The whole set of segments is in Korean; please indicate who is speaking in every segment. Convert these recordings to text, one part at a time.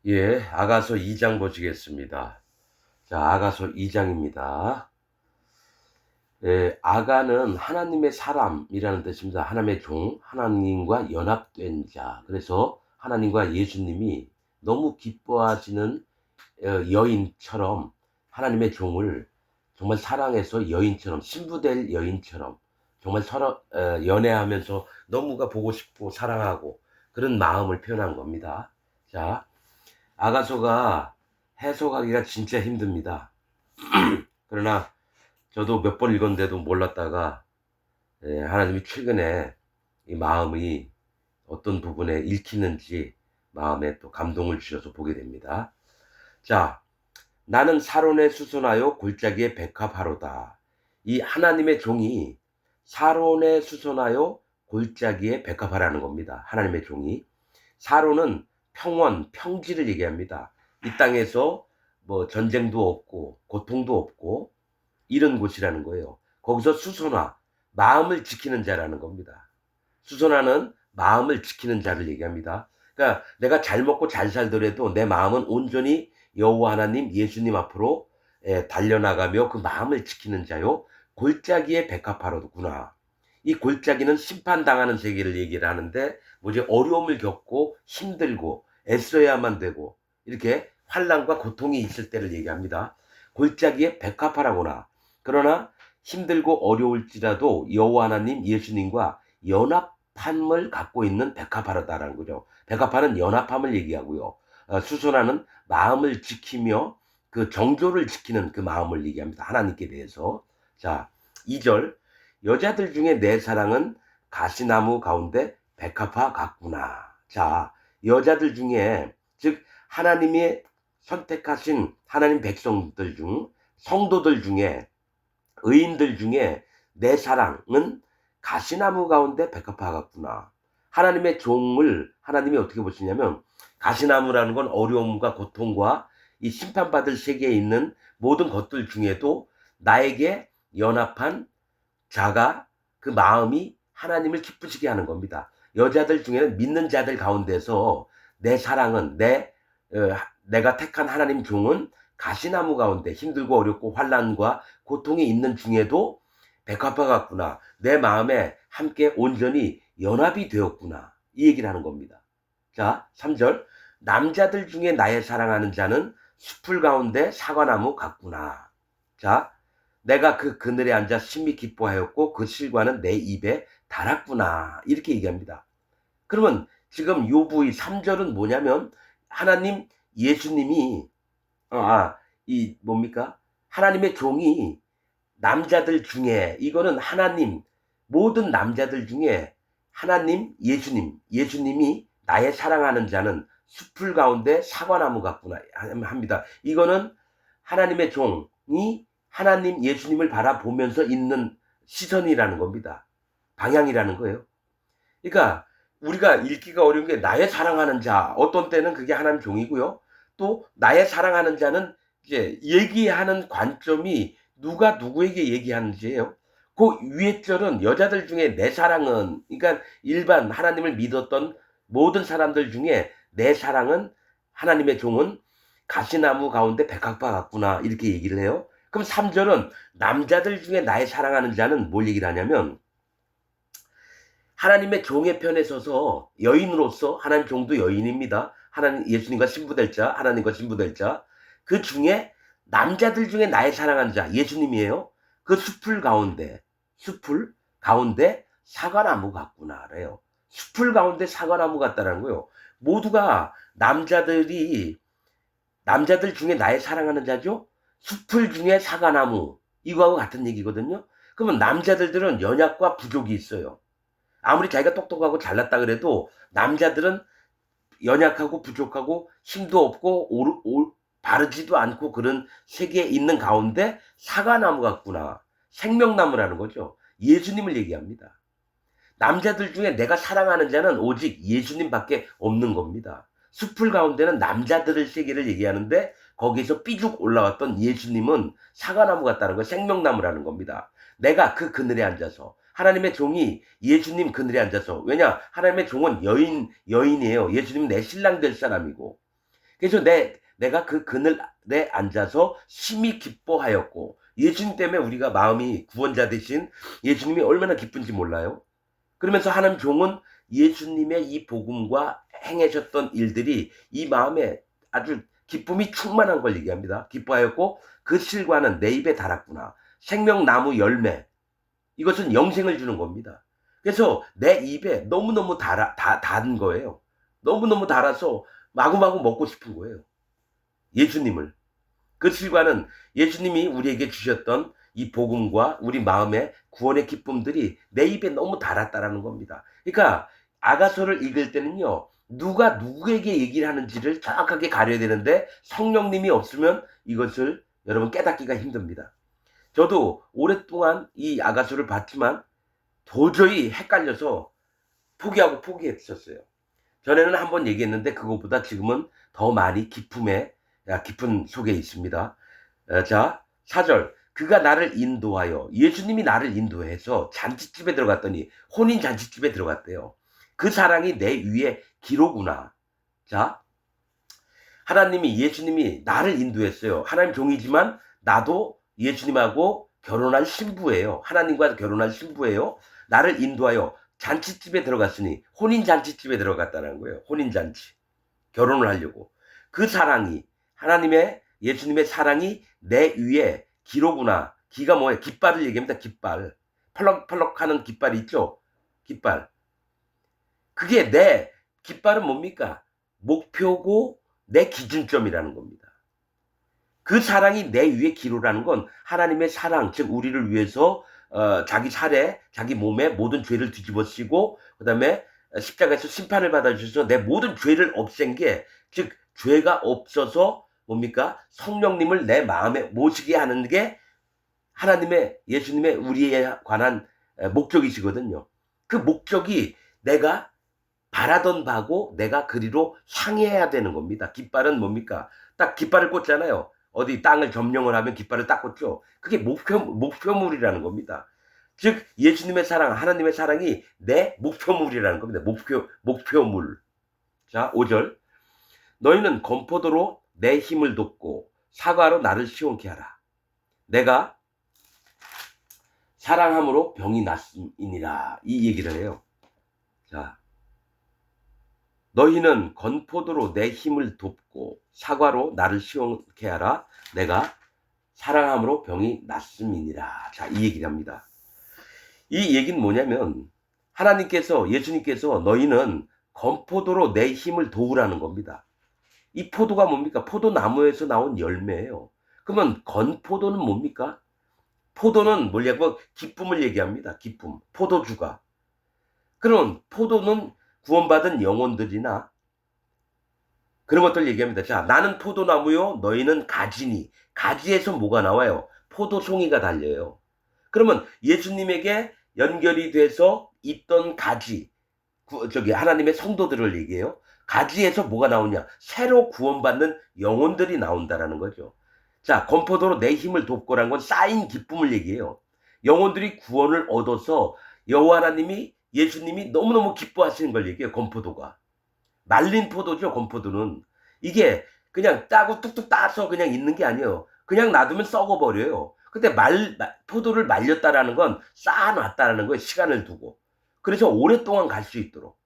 Speaker 1: 예, 아가서 2장 보시겠습니다. 자, 아가서 2장입니다. 예, 아가는 하나님의 사람이라는 뜻입니다. 하나님의 종, 하나님과 연합된 자. 그래서 하나님과 예수님이 너무 기뻐하시는 여인처럼 하나님의 종을 정말 사랑해서 여인처럼, 신부될 여인처럼 정말 서로 연애하면서 너무가 보고 싶고 사랑하고 그런 마음을 표현한 겁니다. 자, 아가서가 해석하기가 진짜 힘듭니다. 그러나 저도 몇 번 읽었는데도 몰랐다가 하나님이 최근에 이 마음이 어떤 부분에 읽히는지 마음에 또 감동을 주셔서 보게 됩니다. 자, 나는 사론에 수선하여 골짜기에 백합하로다. 이 하나님의 종이 사론에 수선하여 골짜기에 백합하라는 겁니다. 하나님의 종이. 사론은 평원, 평지를 얘기합니다. 이 땅에서 뭐 전쟁도 없고 고통도 없고 이런 곳이라는 거예요. 거기서 수선화, 마음을 지키는 자라는 겁니다. 수선화는 마음을 지키는 자를 얘기합니다. 그러니까 내가 잘 먹고 잘 살더라도 내 마음은 온전히 여호와 하나님, 예수님 앞으로 달려나가며 그 마음을 지키는 자요. 골짜기에 백합하로구나. 이 골짜기는 심판당하는 세계를 얘기를 하는데 뭐지 어려움을 겪고 힘들고 애써야만 되고 이렇게 환난과 고통이 있을 때를 얘기합니다. 골짜기에 백합하라구나. 그러나 힘들고 어려울지라도 여호와 하나님 예수님과 연합함을 갖고 있는 백합하라다라는 거죠. 백합하는 연합함을 얘기하고요. 수선하는 마음을 지키며 그 정조를 지키는 그 마음을 얘기합니다. 하나님께 대해서. 자, 2절 여자들 중에 내 사랑은 가시나무 가운데 백합화 같구나. 자, 여자들 중에 즉 하나님이 선택하신 하나님 백성들 중 성도들 중에 의인들 중에 내 사랑은 가시나무 가운데 백합화 같구나. 하나님의 종을 하나님이 어떻게 보시냐면 가시나무라는 건 어려움과 고통과 이 심판받을 세계에 있는 모든 것들 중에도 나에게 연합한 자가 그 마음이 하나님을 기쁘시게 하는 겁니다. 여자들 중에는 믿는 자들 가운데서 내 사랑은 내가 택한 하나님 종은 가시나무 가운데 힘들고 어렵고 환난과 고통이 있는 중에도 백합화 같구나. 내 마음에 함께 온전히 연합이 되었구나. 이 얘기를 하는 겁니다. 자, 3절 남자들 중에 나의 사랑하는 자는 숲을 가운데 사과나무 같구나. 자, 내가 그 그늘에 앉아 심히 기뻐하였고 그 실과는 내 입에 달았구나. 이렇게 얘기합니다. 그러면 지금 요부의 3절은 뭐냐면 하나님 예수님이 이 뭡니까? 하나님의 종이 남자들 중에 이거는 하나님 모든 남자들 중에 하나님 예수님이 나의 사랑하는 자는 숲을 가운데 사과나무 같구나 합니다. 이거는 하나님의 종이 하나님 예수님을 바라보면서 있는 시선이라는 겁니다. 방향이라는 거예요. 그러니까 우리가 읽기가 어려운 게 나의 사랑하는 자 어떤 때는 그게 하나님 종이고요. 또 나의 사랑하는 자는 이제 얘기하는 관점이 누가 누구에게 얘기하는지예요. 그 위에 절은 여자들 중에 내 사랑은 그러니까 일반 하나님을 믿었던 모든 사람들 중에 내 사랑은 하나님의 종은 가시나무 가운데 백합화 같구나 이렇게 얘기를 해요. 그럼 3절은 남자들 중에 나의 사랑하는 자는 뭘 얘기를 하냐면 하나님의 종의 편에 서서 여인으로서 하나님 종도 여인입니다. 하나님 예수님과 신부될 자, 하나님과 신부될 자. 그 중에 남자들 중에 나의 사랑하는 자 예수님이에요. 그 숲을 가운데 사과나무 같구나래요. 숲을 가운데 사과나무 같다라는 거예요. 모두가 남자들 중에 나의 사랑하는 자죠. 숲을 중에 사과나무 이거하고 같은 얘기거든요. 그러면 남자들은 연약과 부족이 있어요. 아무리 자기가 똑똑하고 잘났다 그래도 남자들은 연약하고 부족하고 힘도 없고 바르지도 않고 그런 세계에 있는 가운데 사과나무 같구나. 생명나무라는 거죠. 예수님을 얘기합니다. 남자들 중에 내가 사랑하는 자는 오직 예수님밖에 없는 겁니다. 숲을 가운데는 남자들의 세계를 얘기하는데 거기서 삐죽 올라왔던 예수님은 사과나무 같다는 거 생명나무라는 겁니다. 내가 그 그늘에 앉아서 하나님의 종이 예수님 그늘에 앉아서 왜냐 하나님의 종은 여인이에요. 예수님은 내 신랑 될 사람이고 그래서 내가 그 그늘에 앉아서 심히 기뻐하였고, 예수님 때문에 우리가 마음이 구원자 되신 예수님이 얼마나 기쁜지 몰라요? 그러면서 하나님 종은 예수님의 이 복음과 행하셨던 일들이 이 마음에 아주 기쁨이 충만한 걸 얘기합니다. 기뻐하였고 그 실과는 내 입에 달았구나. 생명나무 열매. 이것은 영생을 주는 겁니다. 그래서 내 입에 너무너무 단 거예요. 너무너무 달아서 마구마구 먹고 싶은 거예요. 예수님을. 그 실과는 예수님이 우리에게 주셨던 이 복음과 우리 마음의 구원의 기쁨들이 내 입에 너무 달았다라는 겁니다. 그러니까 아가서를 읽을 때는요, 누가 누구에게 얘기를 하는지를 정확하게 가려야 되는데 성령님이 없으면 이것을 여러분 깨닫기가 힘듭니다. 저도 오랫동안 이 아가서를 봤지만 도저히 헷갈려서 포기했었어요. 전에는 한번 얘기했는데 그것보다 지금은 더 많이 깊은 속에 있습니다. 자, 4절. 그가 나를 인도하여, 예수님이 나를 인도해서 잔치집에 들어갔더니 혼인 잔치집에 들어갔대요. 그 사랑이 내 위에 기로구나. 자, 예수님이 나를 인도했어요. 하나님 종이지만 나도 예수님하고 결혼한 신부예요. 하나님과 결혼한 신부예요. 나를 인도하여 잔치집에 들어갔으니 혼인 잔치집에 들어갔다는 거예요. 혼인 잔치. 결혼을 하려고. 그 사랑이 예수님의 사랑이 내 위에 기로구나. 기가 뭐예요? 깃발을 얘기합니다. 깃발. 펄럭펄럭 하는 깃발이 있죠? 깃발. 그게 깃발은 뭡니까? 목표고 내 기준점이라는 겁니다. 그 사랑이 내 위에 기로라는 건 하나님의 사랑, 즉 우리를 위해서 자기 살에, 자기 몸에 모든 죄를 뒤집어쓰고 그 다음에 십자가에서 심판을 받아주셔서 내 모든 죄를 없앤 게, 즉 죄가 없어서 뭡니까? 성령님을 내 마음에 모시게 하는 게 예수님의 우리에 관한 목적이시거든요. 그 목적이 내가 바라던 바고 내가 그리로 향해야 되는 겁니다. 깃발은 뭡니까? 딱 깃발을 꽂잖아요. 어디 땅을 점령을 하면 깃발을 딱 꽂죠. 그게 목표물이라는 겁니다. 즉 예수님의 사랑, 하나님의 사랑이 내 목표물이라는 겁니다. 목표물. 자, 5절. 너희는 건포도로 내 힘을 돕고 사과로 나를 시원케 하라. 내가 사랑함으로 병이 났음이니라. 이 얘기를 해요. 자, 너희는 건포도로 내 힘을 돕고 사과로 나를 시원케 하라. 내가 사랑함으로 병이 났음이니라. 자, 이 얘기를 합니다. 이 얘기는 뭐냐면 예수님께서 너희는 건포도로 내 힘을 도우라는 겁니다. 이 포도가 뭡니까? 포도나무에서 나온 열매예요. 그러면 건포도는 뭡니까? 포도는 뭐냐고 기쁨을 얘기합니다. 기쁨. 포도주가. 그럼 포도는 구원받은 영혼들이나 그런 것들 얘기합니다. 자, 나는 포도나무요, 너희는 가지니. 가지에서 뭐가 나와요? 포도송이가 달려요. 그러면 예수님에게 연결이 돼서 있던 가지, 하나님의 성도들을 얘기해요. 가지에서 뭐가 나오냐? 새로 구원받는 영혼들이 나온다라는 거죠. 자, 건포도로 내 힘을 돕고란 건 쌓인 기쁨을 얘기해요. 영혼들이 구원을 얻어서 여호와 하나님이, 예수님이 너무너무 기뻐하시는 걸 얘기해요. 건포도가. 말린 포도죠. 건포도는. 이게 그냥 따고 뚝뚝 따서 그냥 있는 게 아니에요. 그냥 놔두면 썩어버려요. 근데 포도를 말렸다라는 건 쌓아놨다라는 거예요. 시간을 두고. 그래서 오랫동안 갈 수 있도록.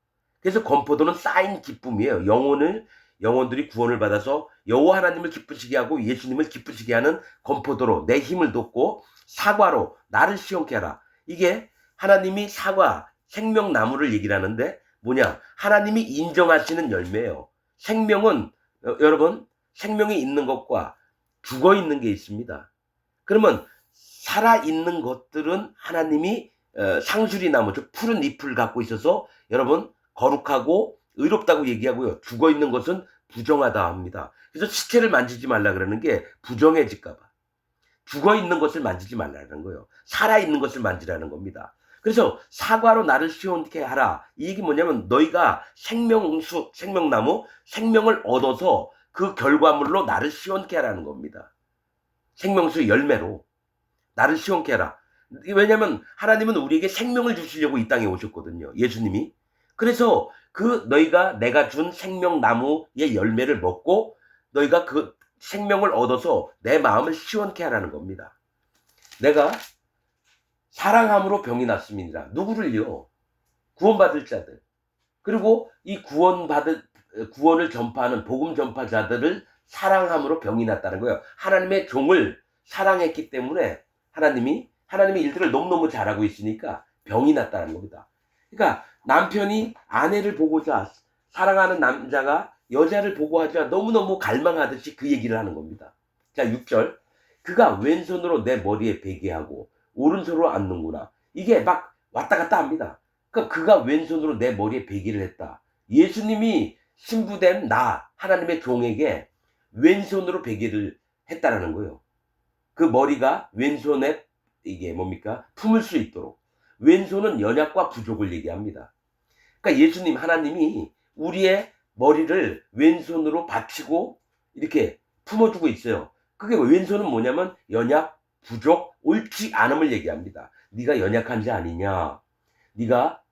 Speaker 1: 그래서 건포도는 쌓인 기쁨이에요. 영혼들이 구원을 받아서 여호와 하나님을 기쁘시게 하고 예수님을 기쁘시게 하는 건포도로 내 힘을 돕고 사과로 나를 시원케 하라. 이게 하나님이 사과, 생명나무를 얘기를 하는데 뭐냐? 하나님이 인정하시는 열매예요. 생명은 여러분, 생명이 있는 것과 죽어 있는 게 있습니다. 그러면 살아있는 것들은 하나님이 상수리 나무, 즉 푸른 잎을 갖고 있어서 여러분 거룩하고 의롭다고 얘기하고요. 죽어 있는 것은 부정하다 합니다. 그래서 시체를 만지지 말라 그러는 게 부정해질까 봐. 죽어 있는 것을 만지지 말라는 거예요. 살아 있는 것을 만지라는 겁니다. 그래서 사과로 나를 시원케 하라. 이 얘기 뭐냐면 너희가 생명나무, 생명을 얻어서 그 결과물로 나를 시원케 하라는 겁니다. 생명수 열매로 나를 시원케 하라. 왜냐하면 하나님은 우리에게 생명을 주시려고 이 땅에 오셨거든요. 예수님이. 그래서 너희가 내가 준 생명나무의 열매를 먹고 너희가 그 생명을 얻어서 내 마음을 시원케 하라는 겁니다. 내가 사랑함으로 병이 났습니다. 누구를요? 구원받을 자들. 그리고 이 구원을 전파하는 복음 전파자들을 사랑함으로 병이 났다는 거예요. 하나님의 종을 사랑했기 때문에 하나님의 일들을 너무너무 잘하고 있으니까 병이 났다는 겁니다. 그러니까 남편이 아내를 보고자, 사랑하는 남자가 여자를 보고하자 너무너무 갈망하듯이 그 얘기를 하는 겁니다. 자, 6절. 그가 왼손으로 내 머리에 베게 하고 오른손으로 앉는구나. 이게 막 왔다 갔다 합니다. 그러니까 그가 왼손으로 내 머리에 베기를 했다. 예수님이 신부된 하나님의 종에게 왼손으로 베기를 했다라는 거예요. 그 머리가 왼손에 이게 뭡니까? 품을 수 있도록. 왼손은 연약과 부족을 얘기합니다. 그러니까 예수님, 하나님이 우리의 머리를 왼손으로 받치고 이렇게 품어주고 있어요. 그게 왼손은 뭐냐면 연약, 부족, 옳지 않음을 얘기합니다. 네가 연약한 자 아니냐? 네가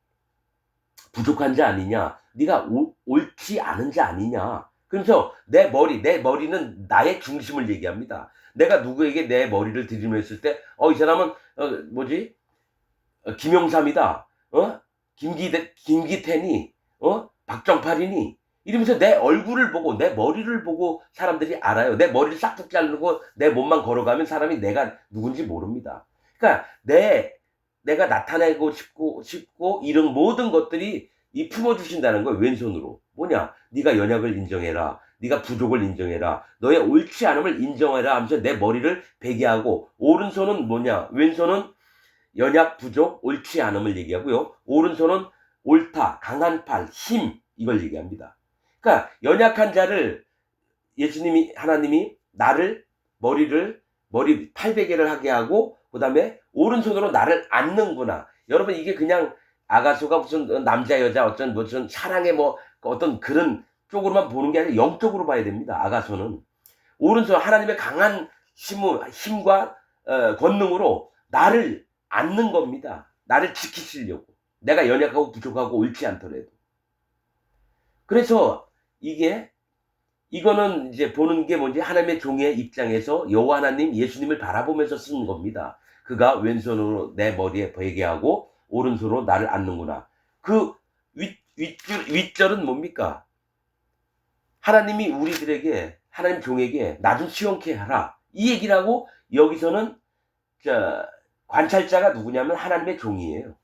Speaker 1: 부족한 자 아니냐? 네가 옳지 않은 자 아니냐? 그래서 내 머리는 나의 중심을 얘기합니다. 내가 누구에게 내 머리를 들이밀었을 때, 이 사람은 김영삼이다. 김기태니, 박정팔이니, 이러면서 내 얼굴을 보고 내 머리를 보고 사람들이 알아요. 내 머리를 싹둑 자르고 내 몸만 걸어가면 사람이 내가 누군지 모릅니다. 그러니까 내가 나타내고 싶고 이런 모든 것들이 이 품어주신다는 거예요. 왼손으로. 뭐냐? 네가 연약을 인정해라. 네가 부족을 인정해라. 너의 옳지 않음을 인정해라 하면서 내 머리를 베게 하고, 오른손은 뭐냐? 왼손은 연약, 부족, 옳지 않음을 얘기하고요. 오른손은 옳다, 강한 팔, 힘, 이걸 얘기합니다. 그러니까 연약한 자를 하나님이 나를 머리 팔베개를 하게 하고, 그 다음에 오른손으로 나를 안는구나. 여러분, 이게 그냥 아가소가 무슨 남자 여자 무슨 사랑의 어떤 그런 쪽으로만 보는 게 아니라 영적으로 봐야 됩니다. 아가소는 오른손 하나님의 강한 힘과 권능으로 나를 안는 겁니다. 나를 지키시려고. 내가 연약하고 부족하고 옳지 않더라도. 그래서 이거는 이제 보는 게 뭔지, 하나님의 종의 입장에서 여호와 하나님, 예수님을 바라보면서 쓰는 겁니다. 그가 왼손으로 내 머리에 베게 하고 오른손으로 나를 안는구나. 그 윗절은 뭡니까? 하나님이 우리들에게, 하나님 종에게 나 좀 시원케 하라, 이 얘기를 하고, 여기서는 관찰자가 누구냐면 하나님의 종이에요.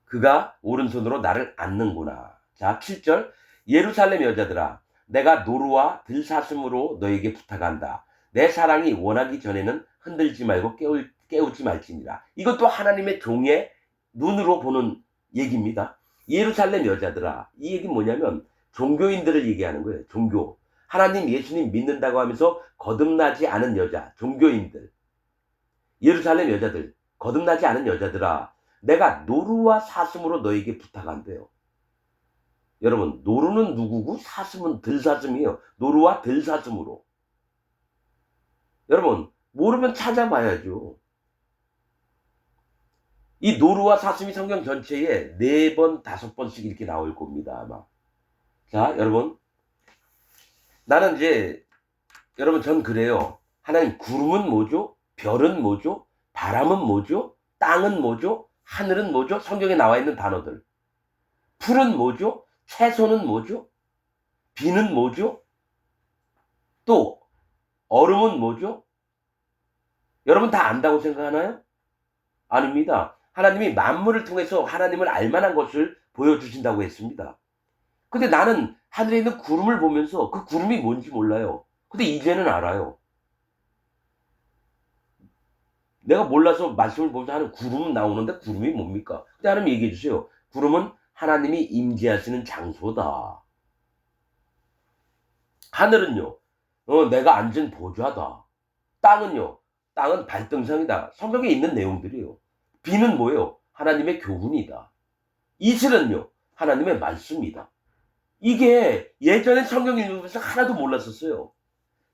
Speaker 1: 그가 오른손으로 나를 안는구나. 자, 7절. 예루살렘 여자들아, 내가 노루와 들사슴으로 너에게 부탁한다. 내 사랑이 원하기 전에는 흔들지 말고 깨우지 말지니라. 이것도 하나님의 종의 눈으로 보는 얘기입니다. 예루살렘 여자들아, 이 얘기는 뭐냐면 종교인들을 얘기하는 거예요. 종교. 하나님, 예수님 믿는다고 하면서 거듭나지 않은 여자, 종교인들. 예루살렘 여자들, 거듭나지 않은 여자들아, 내가 노루와 사슴으로 너에게 부탁한대요. 여러분, 노루는 누구고 사슴은 들사슴이에요. 노루와 들사슴으로. 여러분, 모르면 찾아봐야죠. 이 노루와 사슴이 성경 전체에 4번, 5번씩 이렇게 나올 겁니다, 아마. 자, 여러분. 나는 여러분, 전 그래요. 하나님, 구름은 뭐죠? 별은 뭐죠? 바람은 뭐죠? 땅은 뭐죠? 하늘은 뭐죠? 성경에 나와 있는 단어들. 풀은 뭐죠? 채소는 뭐죠? 비는 뭐죠? 또 얼음은 뭐죠? 여러분 다 안다고 생각하나요? 아닙니다. 하나님이 만물을 통해서 하나님을 알만한 것을 보여주신다고 했습니다. 근데 나는 하늘에 있는 구름을 보면서 그 구름이 뭔지 몰라요. 근데 이제는 알아요. 내가 몰라서 말씀을 보면서 하는 구름은 나오는데 구름이 뭡니까? 근데 하나님 얘기해 주세요. 구름은 하나님이 임재하시는 장소다. 하늘은요, 내가 앉은 보좌다. 땅은요, 땅은 발등상이다. 성경에 있는 내용들이에요. 비는 뭐예요? 하나님의 교훈이다. 이슬은요, 하나님의 말씀이다. 이게 예전에 성경 읽으면서 하나도 몰랐었어요.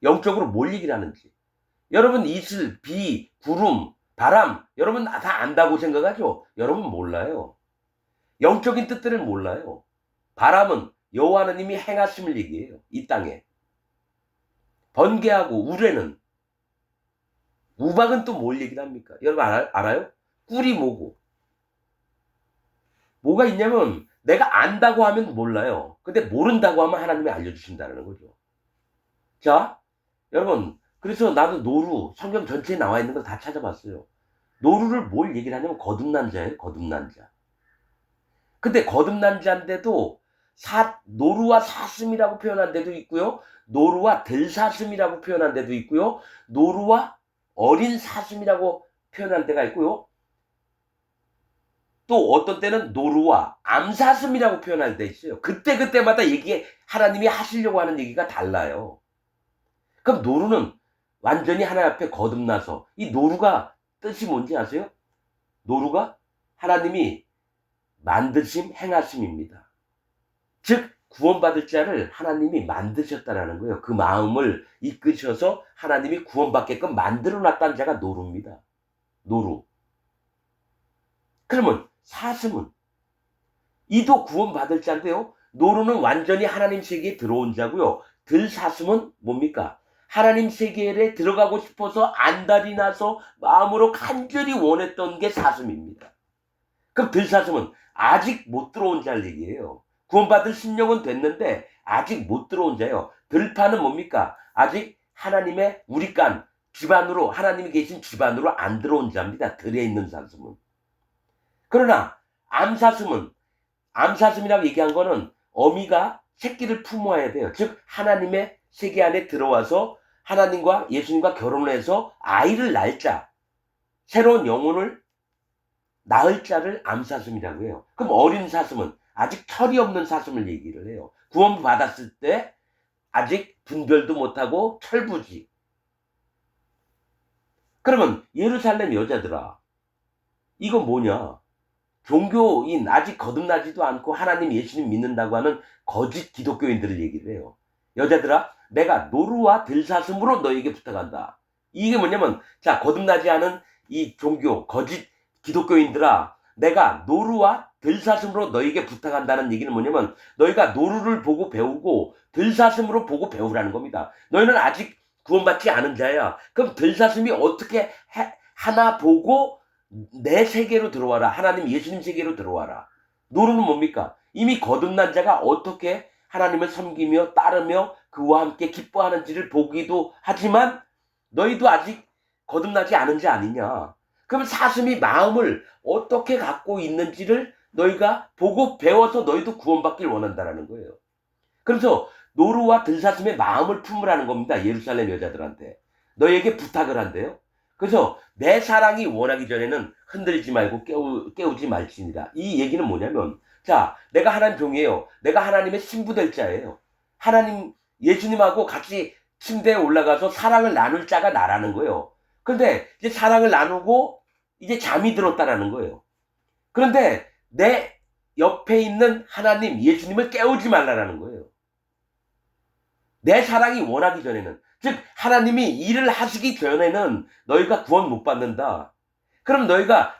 Speaker 1: 영적으로 뭘 얘기를 하는지. 여러분, 이슬, 비, 구름, 바람, 여러분 다 안다고 생각하죠? 여러분 몰라요. 영적인 뜻들을 몰라요. 바람은 여호와 하나님이 행하심을 얘기해요. 이 땅에. 번개하고 우레는, 우박은 또 뭘 얘기를 합니까? 여러분 알아요? 꿀이 뭐고? 뭐가 있냐면 내가 안다고 하면 몰라요. 근데 모른다고 하면 하나님이 알려주신다는 거죠. 자, 여러분, 그래서 나도 노루, 성경 전체에 나와 있는 거 다 찾아봤어요. 노루를 뭘 얘기를 하냐면 거듭난 자예요. 거듭난 자. 근데 거듭난 자인데도 노루와 사슴이라고 표현한 데도 있고요. 노루와 들사슴이라고 표현한 데도 있고요. 노루와 어린 사슴이라고 표현한 데가 있고요. 또 어떤 때는 노루와 암사슴이라고 표현할 때 있어요. 그때마다 하나님이 하시려고 하는 얘기가 달라요. 그럼 노루는 완전히 하나님 앞에 거듭나서, 이 노루가 뜻이 뭔지 아세요? 노루가 하나님이 만드심, 행하심입니다. 즉 구원받을 자를 하나님이 만드셨다라는 거예요. 그 마음을 이끄셔서 하나님이 구원받게끔 만들어놨다는 자가 노루입니다. 노루. 그러면 사슴은, 이도 구원받을 자인데요. 노루는 완전히 하나님 세계에 들어온 자고요. 들사슴은 뭡니까? 하나님 세계에 들어가고 싶어서 안달이 나서 마음으로 간절히 원했던 게 사슴입니다. 그럼 들사슴은 아직 못 들어온 자를 얘기해요. 구원받을 심령은 됐는데 아직 못 들어온 자예요. 들파는 뭡니까? 아직 하나님의 우리간 집안으로, 하나님이 계신 집안으로 안 들어온 자입니다. 들에 있는 사슴은. 그러나 암사슴이라고 얘기한 거는 어미가 새끼를 품어야 돼요. 즉 하나님의 세계 안에 들어와서 하나님과 예수님과 결혼을 해서 아이를 낳을 자, 새로운 영혼을 낳을 자를 암사슴이라고 해요. 그럼 어린 사슴은, 아직 털이 없는 사슴을 얘기를 해요. 구원 받았을 때 아직 분별도 못하고 철부지. 그러면 예루살렘 여자들아, 이거 뭐냐? 종교인, 아직 거듭나지도 않고 하나님 예수님 믿는다고 하는 거짓 기독교인들을 얘기를 해요. 여자들아, 내가 노루와 들사슴으로 너에게 부탁한다. 이게 뭐냐면, 자, 거듭나지 않은 이 종교 거짓 기독교인들아, 내가 노루와 들사슴으로 너에게 부탁한다는 얘기는 뭐냐면, 너희가 노루를 보고 배우고 들사슴으로 보고 배우라는 겁니다. 너희는 아직 구원받지 않은 자야. 그럼 들사슴이 어떻게 하나 보고 내 세계로 들어와라. 하나님 예수님 세계로 들어와라. 노루는 뭡니까? 이미 거듭난 자가 어떻게 하나님을 섬기며 따르며 그와 함께 기뻐하는지를 보기도 하지만 너희도 아직 거듭나지 않은 자 아니냐. 그럼 사슴이 마음을 어떻게 갖고 있는지를 너희가 보고 배워서 너희도 구원받길 원한다라는 거예요. 그래서 노루와 들사슴의 마음을 품으라는 겁니다. 예루살렘 여자들한테. 너희에게 부탁을 한대요. 그래서 내 사랑이 원하기 전에는 흔들리지 말고 깨우지 말지니라. 이 얘기는 뭐냐면, 자, 내가 하나님 종이에요. 내가 하나님의 신부될 자예요. 하나님, 예수님하고 같이 침대에 올라가서 사랑을 나눌 자가 나라는 거예요. 그런데 이제 사랑을 나누고 이제 잠이 들었다라는 거예요. 그런데 내 옆에 있는 하나님, 예수님을 깨우지 말라라는 거예요. 내 사랑이 원하기 전에는, 즉 하나님이 일을 하시기 전에는 너희가 구원 못 받는다. 그럼 너희가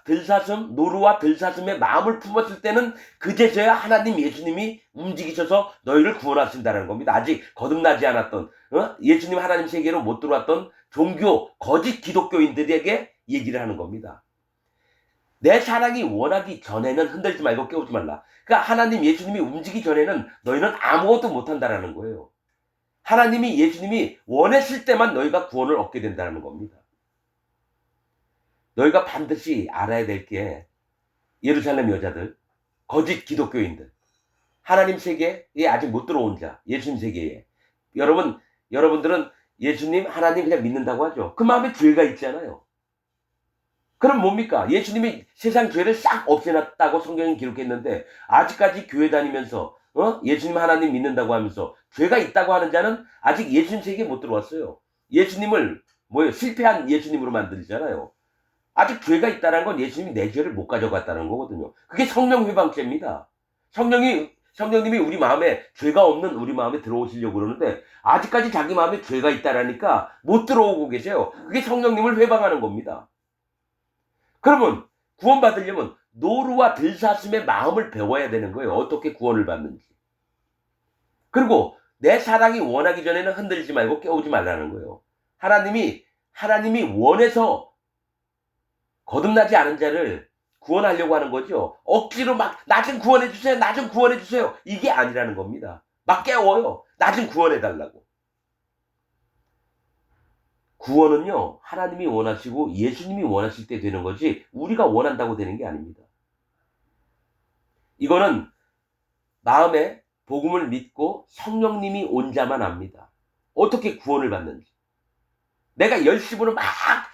Speaker 1: 노루와 들사슴의 마음을 품었을 때는 그제서야 하나님 예수님이 움직이셔서 너희를 구원하신다는 겁니다. 아직 거듭나지 않았던, 예수님 하나님 세계로 못 들어왔던 종교 거짓 기독교인들에게 얘기를 하는 겁니다. 내 사랑이 원하기 전에는 흔들지 말고 깨우지 말라. 그러니까 하나님 예수님이 움직이기 전에는 너희는 아무것도 못한다라는 거예요. 하나님이 예수님이 원했을 때만 너희가 구원을 얻게 된다는 겁니다. 너희가 반드시 알아야 될 게, 예루살렘 여자들, 거짓 기독교인들, 하나님 세계에 아직 못 들어온 자, 예수님 세계에, 여러분들은 예수님 하나님 그냥 믿는다고 하죠. 그 마음에 죄가 있잖아요. 그럼 뭡니까? 예수님이 세상 죄를 싹 없애놨다고 성경이 기록했는데 아직까지 교회 다니면서 예수님 하나님 믿는다고 하면서 죄가 있다고 하는 자는 아직 예수님 세계에 못 들어왔어요. 예수님을 실패한 예수님으로 만들잖아요. 아직 죄가 있다는 건 예수님이 내 죄를 못 가져갔다는 거거든요. 그게 성령 회방죄입니다. 성령님이 우리 마음에, 죄가 없는 우리 마음에 들어오시려고 그러는데 아직까지 자기 마음에 죄가 있다라니까 못 들어오고 계세요. 그게 성령님을 회방하는 겁니다. 그러면 구원받으려면 노루와 들사슴의 마음을 배워야 되는 거예요. 어떻게 구원을 받는지. 그리고 내 사랑이 원하기 전에는 흔들리지 말고 깨우지 말라는 거예요. 하나님이 원해서 거듭나지 않은 자를 구원하려고 하는 거죠. 억지로 막 나 좀 구원해 주세요. 나 좀 구원해 주세요. 이게 아니라는 겁니다. 막 깨워요. 나 좀 구원해 달라고. 구원은요, 하나님이 원하시고 예수님이 원하실 때 되는 거지 우리가 원한다고 되는 게 아닙니다. 이거는 마음에 복음을 믿고 성령님이 온 자만 압니다. 어떻게 구원을 받는지. 내가 열심으로 막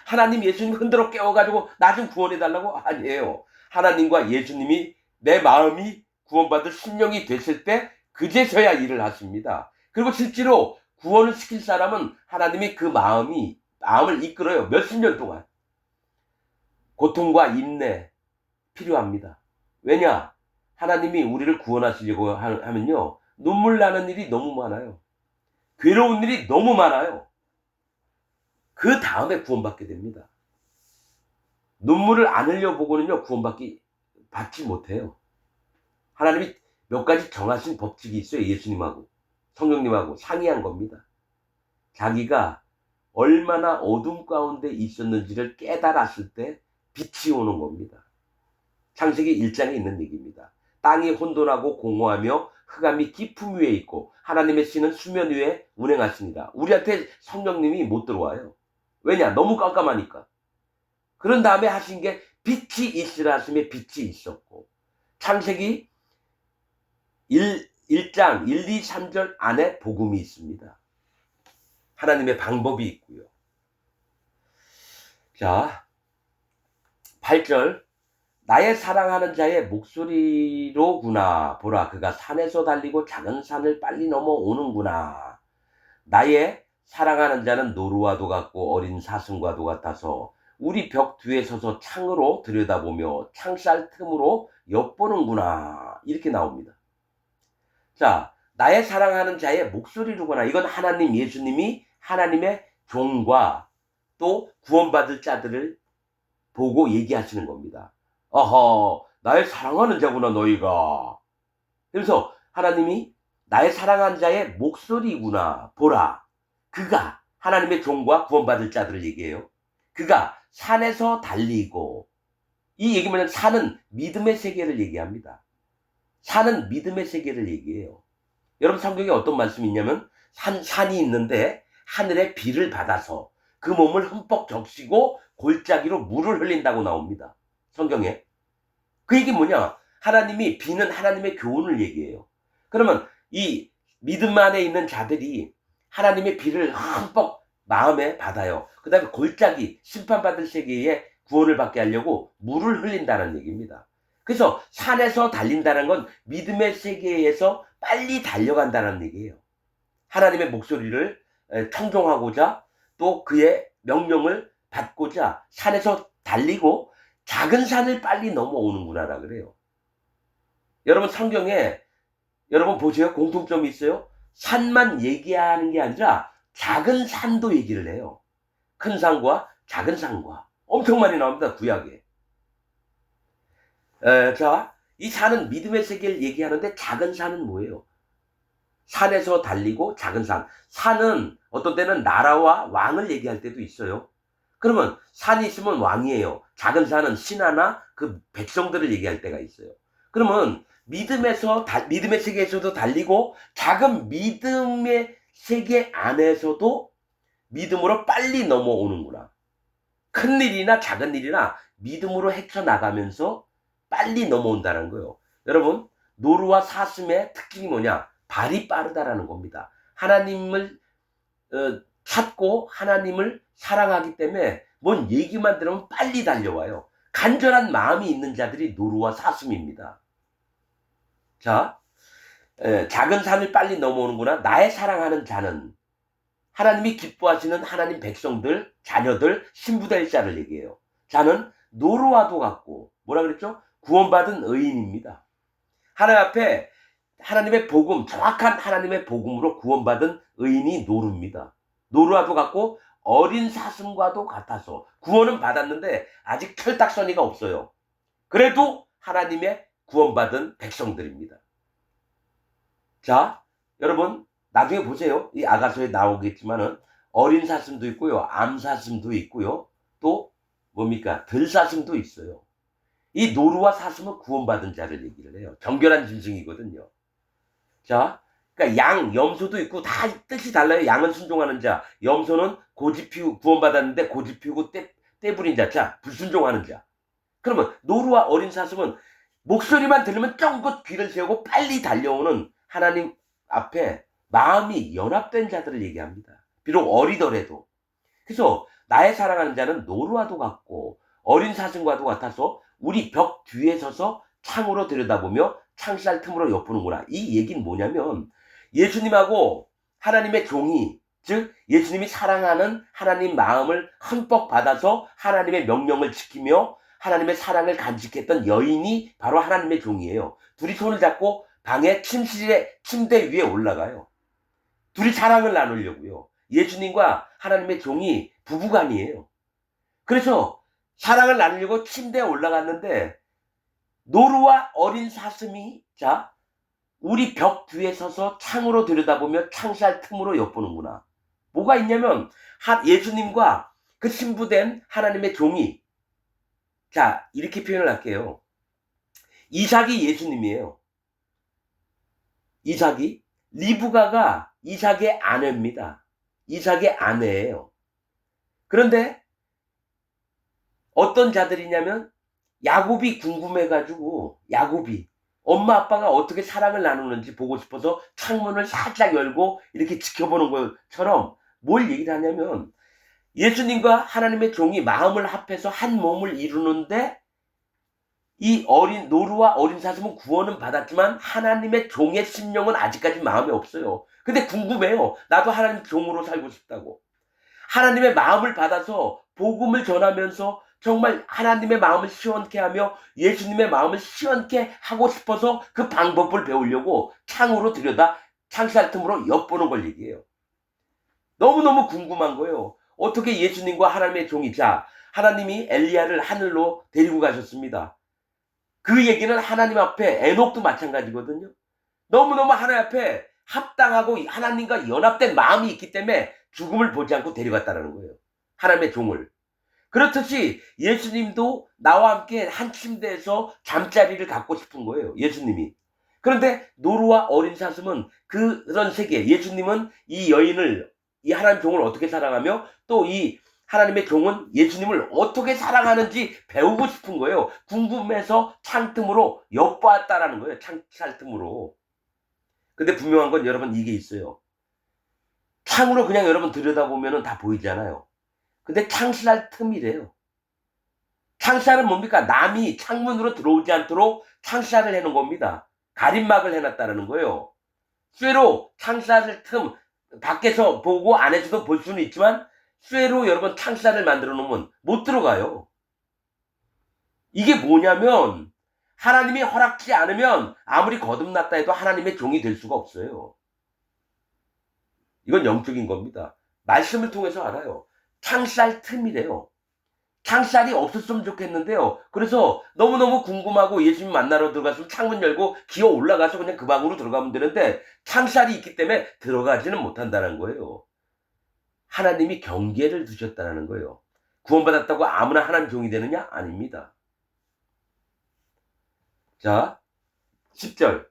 Speaker 1: 하나님 예수님 흔들어 깨워가지고 나 좀 구원해달라고? 아니에요. 하나님과 예수님이 내 마음이 구원받을 심령이 됐을 때 그제서야 일을 하십니다. 그리고 실제로 구원을 시킬 사람은 하나님이 그 마음을 이끌어요. 몇십 년 동안. 고통과 인내 필요합니다. 왜냐? 하나님이 우리를 구원하시려고 하면요, 눈물 나는 일이 너무 많아요. 괴로운 일이 너무 많아요. 그 다음에 구원받게 됩니다. 눈물을 안 흘려보고는요, 받지 못해요. 하나님이 몇 가지 정하신 법칙이 있어요. 예수님하고 성령님하고 상의한 겁니다. 자기가 얼마나 어둠 가운데 있었는지를 깨달았을 때 빛이 오는 겁니다. 창세기 1장에 있는 얘기입니다. 땅이 혼돈하고 공허하며 흑암이 깊음 위에 있고 하나님의 신은 수면 위에 운행하십니다. 우리한테 성령님이 못 들어와요. 왜냐? 너무 깜깜하니까. 그런 다음에 하신 게 빛이 있으라 하심에 빛이 있었고, 창세기 1장 1, 2, 3절 안에 복음이 있습니다. 하나님의 방법이 있고요. 자, 8절. 나의 사랑하는 자의 목소리로구나. 보라, 그가 산에서 달리고 작은 산을 빨리 넘어오는구나. 나의 사랑하는 자는 노루와도 같고 어린 사슴과도 같아서 우리 벽 뒤에 서서 창으로 들여다보며 창살 틈으로 엿보는구나. 이렇게 나옵니다. 자, 나의 사랑하는 자의 목소리로구나. 이건 하나님 예수님이 하나님의 종과 또 구원받을 자들을 보고 얘기하시는 겁니다. 어허, 나의 사랑하는 자구나 너희가. 그래서 하나님이 나의 사랑하는 자의 목소리구나. 보라, 그가 하나님의 종과 구원받을 자들을 얘기해요. 그가 산에서 달리고, 이 얘기 뭐냐면 산은 믿음의 세계를 얘기합니다. 산은 믿음의 세계를 얘기해요. 여러분 성경에 어떤 말씀이 있냐면 산이 있는데 하늘의 비를 받아서 그 몸을 흠뻑 적시고 골짜기로 물을 흘린다고 나옵니다. 성경에. 그 얘기 뭐냐? 하나님이 비는 하나님의 교훈을 얘기해요. 그러면 이 믿음 안에 있는 자들이 하나님의 비를 흠뻑 마음에 받아요. 그 다음에 골짜기 심판받을 세계에 구원을 받게 하려고 물을 흘린다는 얘기입니다. 그래서 산에서 달린다는 건 믿음의 세계에서 빨리 달려간다는 얘기예요. 하나님의 목소리를 청종하고자 또 그의 명령을 받고자 산에서 달리고 작은 산을 빨리 넘어오는구나라 그래요. 여러분 성경에 여러분 보세요. 공통점이 있어요. 산만 얘기하는 게 아니라 작은 산도 얘기를 해요. 큰 산과 작은 산과 엄청 많이 나옵니다. 구약에. 자, 이 산은 믿음의 세계를 얘기하는데 작은 산은 뭐예요? 산에서 달리고 작은 산. 산은 어떤 때는 나라와 왕을 얘기할 때도 있어요. 그러면 산이 있으면 왕이에요. 작은 산은 신하나 그 백성들을 얘기할 때가 있어요. 그러면 믿음의 세계에서도 달리고 작은 믿음의 세계 안에서도 믿음으로 빨리 넘어오는구나. 큰 일이나 작은 일이나 믿음으로 헤쳐나가면서 빨리 넘어온다는 거예요. 여러분, 노루와 사슴의 특징이 뭐냐? 발이 빠르다라는 겁니다. 하나님을 찾고 하나님을 사랑하기 때문에 뭔 얘기만 들으면 빨리 달려와요. 간절한 마음이 있는 자들이 노루와 사슴입니다. 자, 작은 산을 빨리 넘어오는구나. 나의 사랑하는 자는 하나님이 기뻐하시는 하나님 백성들, 자녀들, 신부될 자를 얘기해요. 자는 노루와도 같고 뭐라 그랬죠? 구원받은 의인입니다. 하나님 앞에 하나님의 복음, 정확한 하나님의 복음으로 구원받은 의인이 노루입니다. 노루와도 같고 어린 사슴과도 같아서 구원은 받았는데 아직 철딱서니가 없어요. 그래도 하나님의 구원받은 백성들입니다. 자, 여러분, 나중에 보세요. 이 아가서에 나오겠지만은 어린 사슴도 있고요. 암사슴도 있고요. 또 뭡니까? 들사슴도 있어요. 이 노루와 사슴은 구원받은 자를 얘기를 해요. 정결한 짐승이거든요. 자, 그러니까 양, 염소도 있고 다 뜻이 달라요. 양은 순종하는 자, 염소는 고집 피우고 구원받았는데 고집 피우고 떼부린 자, 자, 불순종하는 자. 그러면 노루와 어린 사슴은 목소리만 들으면 쫑긋 귀를 세우고 빨리 달려오는 하나님 앞에 마음이 연합된 자들을 얘기합니다. 비록 어리더라도. 그래서 나의 사랑하는 자는 노루와도 같고 어린 사슴과도 같아서 우리 벽 뒤에 서서 창으로 들여다보며 창살 틈으로 엿보는구나. 이 얘기는 뭐냐면 예수님하고 하나님의 종이, 즉 예수님이 사랑하는 하나님 마음을 흠뻑 받아서 하나님의 명령을 지키며 하나님의 사랑을 간직했던 여인이 바로 하나님의 종이에요. 둘이 손을 잡고 방의 침대 위에 올라가요. 둘이 사랑을 나누려고요. 예수님과 하나님의 종이 부부간이에요. 그래서 사랑을 나누려고 침대에 올라갔는데 노루와 어린 사슴이 자 우리 벽 뒤에 서서 창으로 들여다보며 창살 틈으로 엿보는구나. 뭐가 있냐면 예수님과 그 신부된 하나님의 종이 자 이렇게 표현을 할게요. 이삭이 예수님이에요. 이삭이 리브가가 이삭의 아내입니다. 이삭의 아내예요. 그런데 어떤 자들이냐면 야곱이 궁금해가지고 야곱이 엄마 아빠가 어떻게 사랑을 나누는지 보고 싶어서 창문을 살짝 열고 이렇게 지켜보는 것처럼 뭘 얘기를 하냐면 예수님과 하나님의 종이 마음을 합해서 한 몸을 이루는데 이 노루와 어린 사슴은 구원은 받았지만 하나님의 종의 심령은 아직까지 마음에 없어요. 근데 궁금해요. 나도 하나님 종으로 살고 싶다고. 하나님의 마음을 받아서 복음을 전하면서 정말 하나님의 마음을 시원케 하며 예수님의 마음을 시원케 하고 싶어서 그 방법을 배우려고 창으로 들여다 창살 틈으로 엿보는 걸 얘기해요. 너무너무 궁금한 거예요. 어떻게 예수님과 하나님의 종이 하나님이 엘리야를 하늘로 데리고 가셨습니다. 그 얘기는 하나님 앞에 에녹도 마찬가지거든요. 너무너무 하나님 앞에 합당하고 하나님과 연합된 마음이 있기 때문에 죽음을 보지 않고 데려갔다는 거예요. 하나님의 종을. 그렇듯이 예수님도 나와 함께 한 침대에서 잠자리를 갖고 싶은 거예요. 예수님이. 그런데 노루와 어린 사슴은 그런 세계, 예수님은 이 여인을, 이 하나님 종을 어떻게 사랑하며 또 이 하나님의 종은 예수님을 어떻게 사랑하는지 배우고 싶은 거예요. 궁금해서 창틈으로 엿보았다라는 거예요. 창살틈으로. 근데 분명한 건 여러분 이게 있어요. 창으로 그냥 여러분 들여다보면 다 보이잖아요. 근데 창살 틈이래요. 창살은 뭡니까? 남이 창문으로 들어오지 않도록 창살을 해놓은 겁니다. 가림막을 해놨다는 거예요. 쇠로 창살 틈, 밖에서 보고 안에서도 볼 수는 있지만 쇠로 여러분 창살을 만들어 놓으면 못 들어가요. 이게 뭐냐면 하나님이 허락지 않으면 아무리 거듭났다 해도 하나님의 종이 될 수가 없어요. 이건 영적인 겁니다. 말씀을 통해서 알아요. 창살 틈이래요. 창살이 없었으면 좋겠는데요. 그래서 너무너무 궁금하고 예수님 만나러 들어갔으면 창문 열고 기어 올라가서 그냥 그 방으로 들어가면 되는데 창살이 있기 때문에 들어가지는 못한다는 거예요. 하나님이 경계를 두셨다는 거예요. 구원받았다고 아무나 하나님 종이 되느냐? 아닙니다. 자, 10절.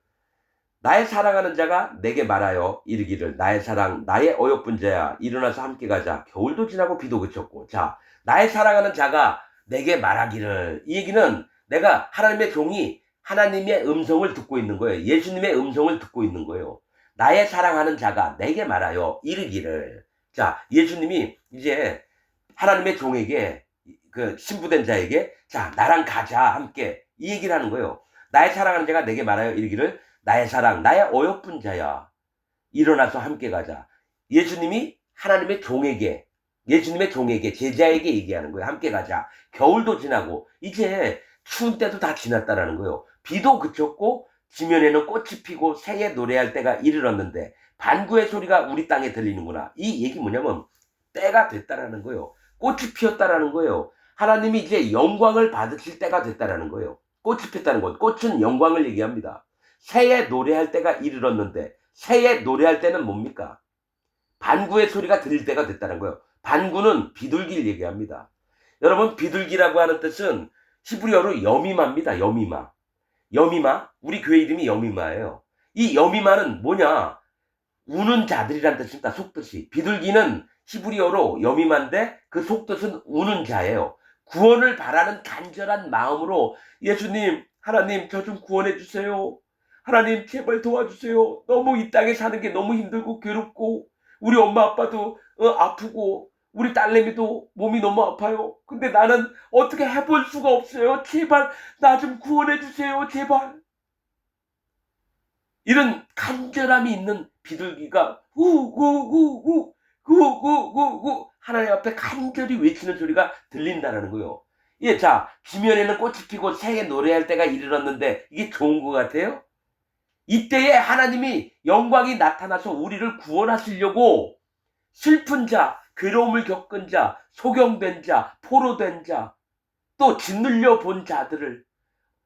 Speaker 1: 나의 사랑하는 자가 내게 말하여 이르기를 나의 사랑 나의 어여쁜 자야 일어나서 함께 가자. 겨울도 지나고 비도 그쳤고. 자, 나의 사랑하는 자가 내게 말하기를. 이 얘기는 내가 하나님의 종이 하나님의 음성을 듣고 있는 거예요. 예수님의 음성을 듣고 있는 거예요. 나의 사랑하는 자가 내게 말하여 이르기를. 자, 예수님이 이제 하나님의 종에게 그 신부된 자에게 자, 나랑 가자 함께 이 얘기를 하는 거예요. 나의 사랑하는 자가 내게 말하여 이르기를 나의 사랑 나의 어여쁜 자야 일어나서 함께 가자. 예수님이 하나님의 종에게 예수님의 종에게 제자에게 얘기하는 거예요. 함께 가자. 겨울도 지나고 이제 추운 때도 다 지났다라는 거예요. 비도 그쳤고 지면에는 꽃이 피고 새에 노래할 때가 이르렀는데 반구의 소리가 우리 땅에 들리는구나. 이 얘기 뭐냐면 때가 됐다라는 거예요. 꽃이 피었다라는 거예요. 하나님이 이제 영광을 받으실 때가 됐다라는 거예요. 꽃이 피었다는 것. 꽃은 영광을 얘기합니다. 새에 노래할 때가 이르렀는데 새에 노래할 때는 뭡니까? 반구의 소리가 들릴 때가 됐다는 거예요. 반구는 비둘기를 얘기합니다. 여러분, 비둘기라고 하는 뜻은 히브리어로 여미마입니다. 여미마. 여미마, 우리 교회 이름이 여미마예요. 이 여미마는 뭐냐? 우는 자들이란 뜻입니다. 속뜻이. 비둘기는 히브리어로 여미마인데 그 속뜻은 우는 자예요. 구원을 바라는 간절한 마음으로 예수님, 하나님 저 좀 구원해 주세요. 하나님 제발 도와주세요. 너무 이 땅에 사는 게 너무 힘들고 괴롭고 우리 엄마 아빠도 아프고 우리 딸내미도 몸이 너무 아파요. 근데 나는 어떻게 해볼 수가 없어요. 제발 나 좀 구원해 주세요. 제발. 이런 간절함이 있는 비둘기가 후구구구 구구구구 하나님 앞에 간절히 외치는 소리가 들린다라는 거예요. 예, 자, 지면에는 꽃이 피고 새에 노래할 때가 이르렀는데 이게 좋은 것 같아요? 이때에 하나님이 영광이 나타나서 우리를 구원하시려고 슬픈 자, 괴로움을 겪은 자, 소경된 자, 포로된 자, 또 짓눌려 본 자들을,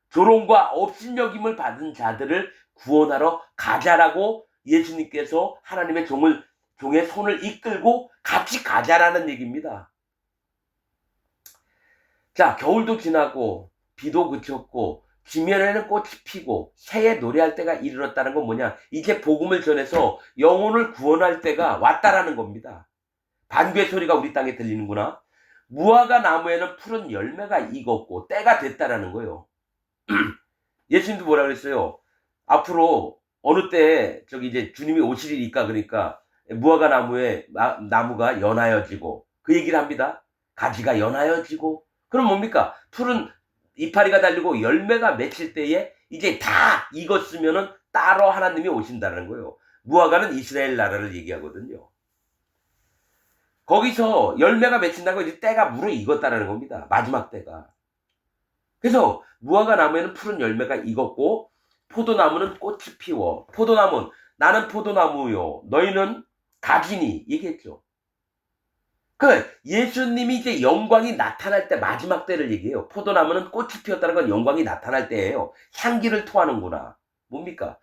Speaker 1: 조롱과 업신여김을 받은 자들을 구원하러 가자라고 예수님께서 하나님의 종의 손을 이끌고 같이 가자라는 얘기입니다. 자, 겨울도 지나고 비도 그쳤고 지면에는 꽃이 피고 새에 노래할 때가 이르렀다는 건 뭐냐? 이제 복음을 전해서 영혼을 구원할 때가 왔다라는 겁니다. 반귀의 소리가 우리 땅에 들리는구나. 무화과 나무에는 푸른 열매가 익었고 때가 됐다라는 거예요. 예수님도 뭐라 그랬어요? 앞으로 어느 때 저기 이제 주님이 오시리니까, 그러니까 무화과 나무가 연하여지고 그 얘기를 합니다. 가지가 연하여지고. 그럼 뭡니까? 푸른 이파리가 달리고 열매가 맺힐 때에 이제 다 익었으면은 따로 하나님이 오신다는 거예요. 무화과는 이스라엘 나라를 얘기하거든요. 거기서 열매가 맺힌다고 이제 때가 무르익었다는 겁니다. 마지막 때가. 그래서 무화과 나무에는 푸른 열매가 익었고 포도나무는 꽃이 피워. 포도나무는 나는 포도나무요 너희는 가지니 얘기했죠. 그 예수님이 이제 영광이 나타날 때 마지막 때를 얘기해요. 포도나무는 꽃이 피었다는 건 영광이 나타날 때예요. 향기를 토하는구나. 뭡니까?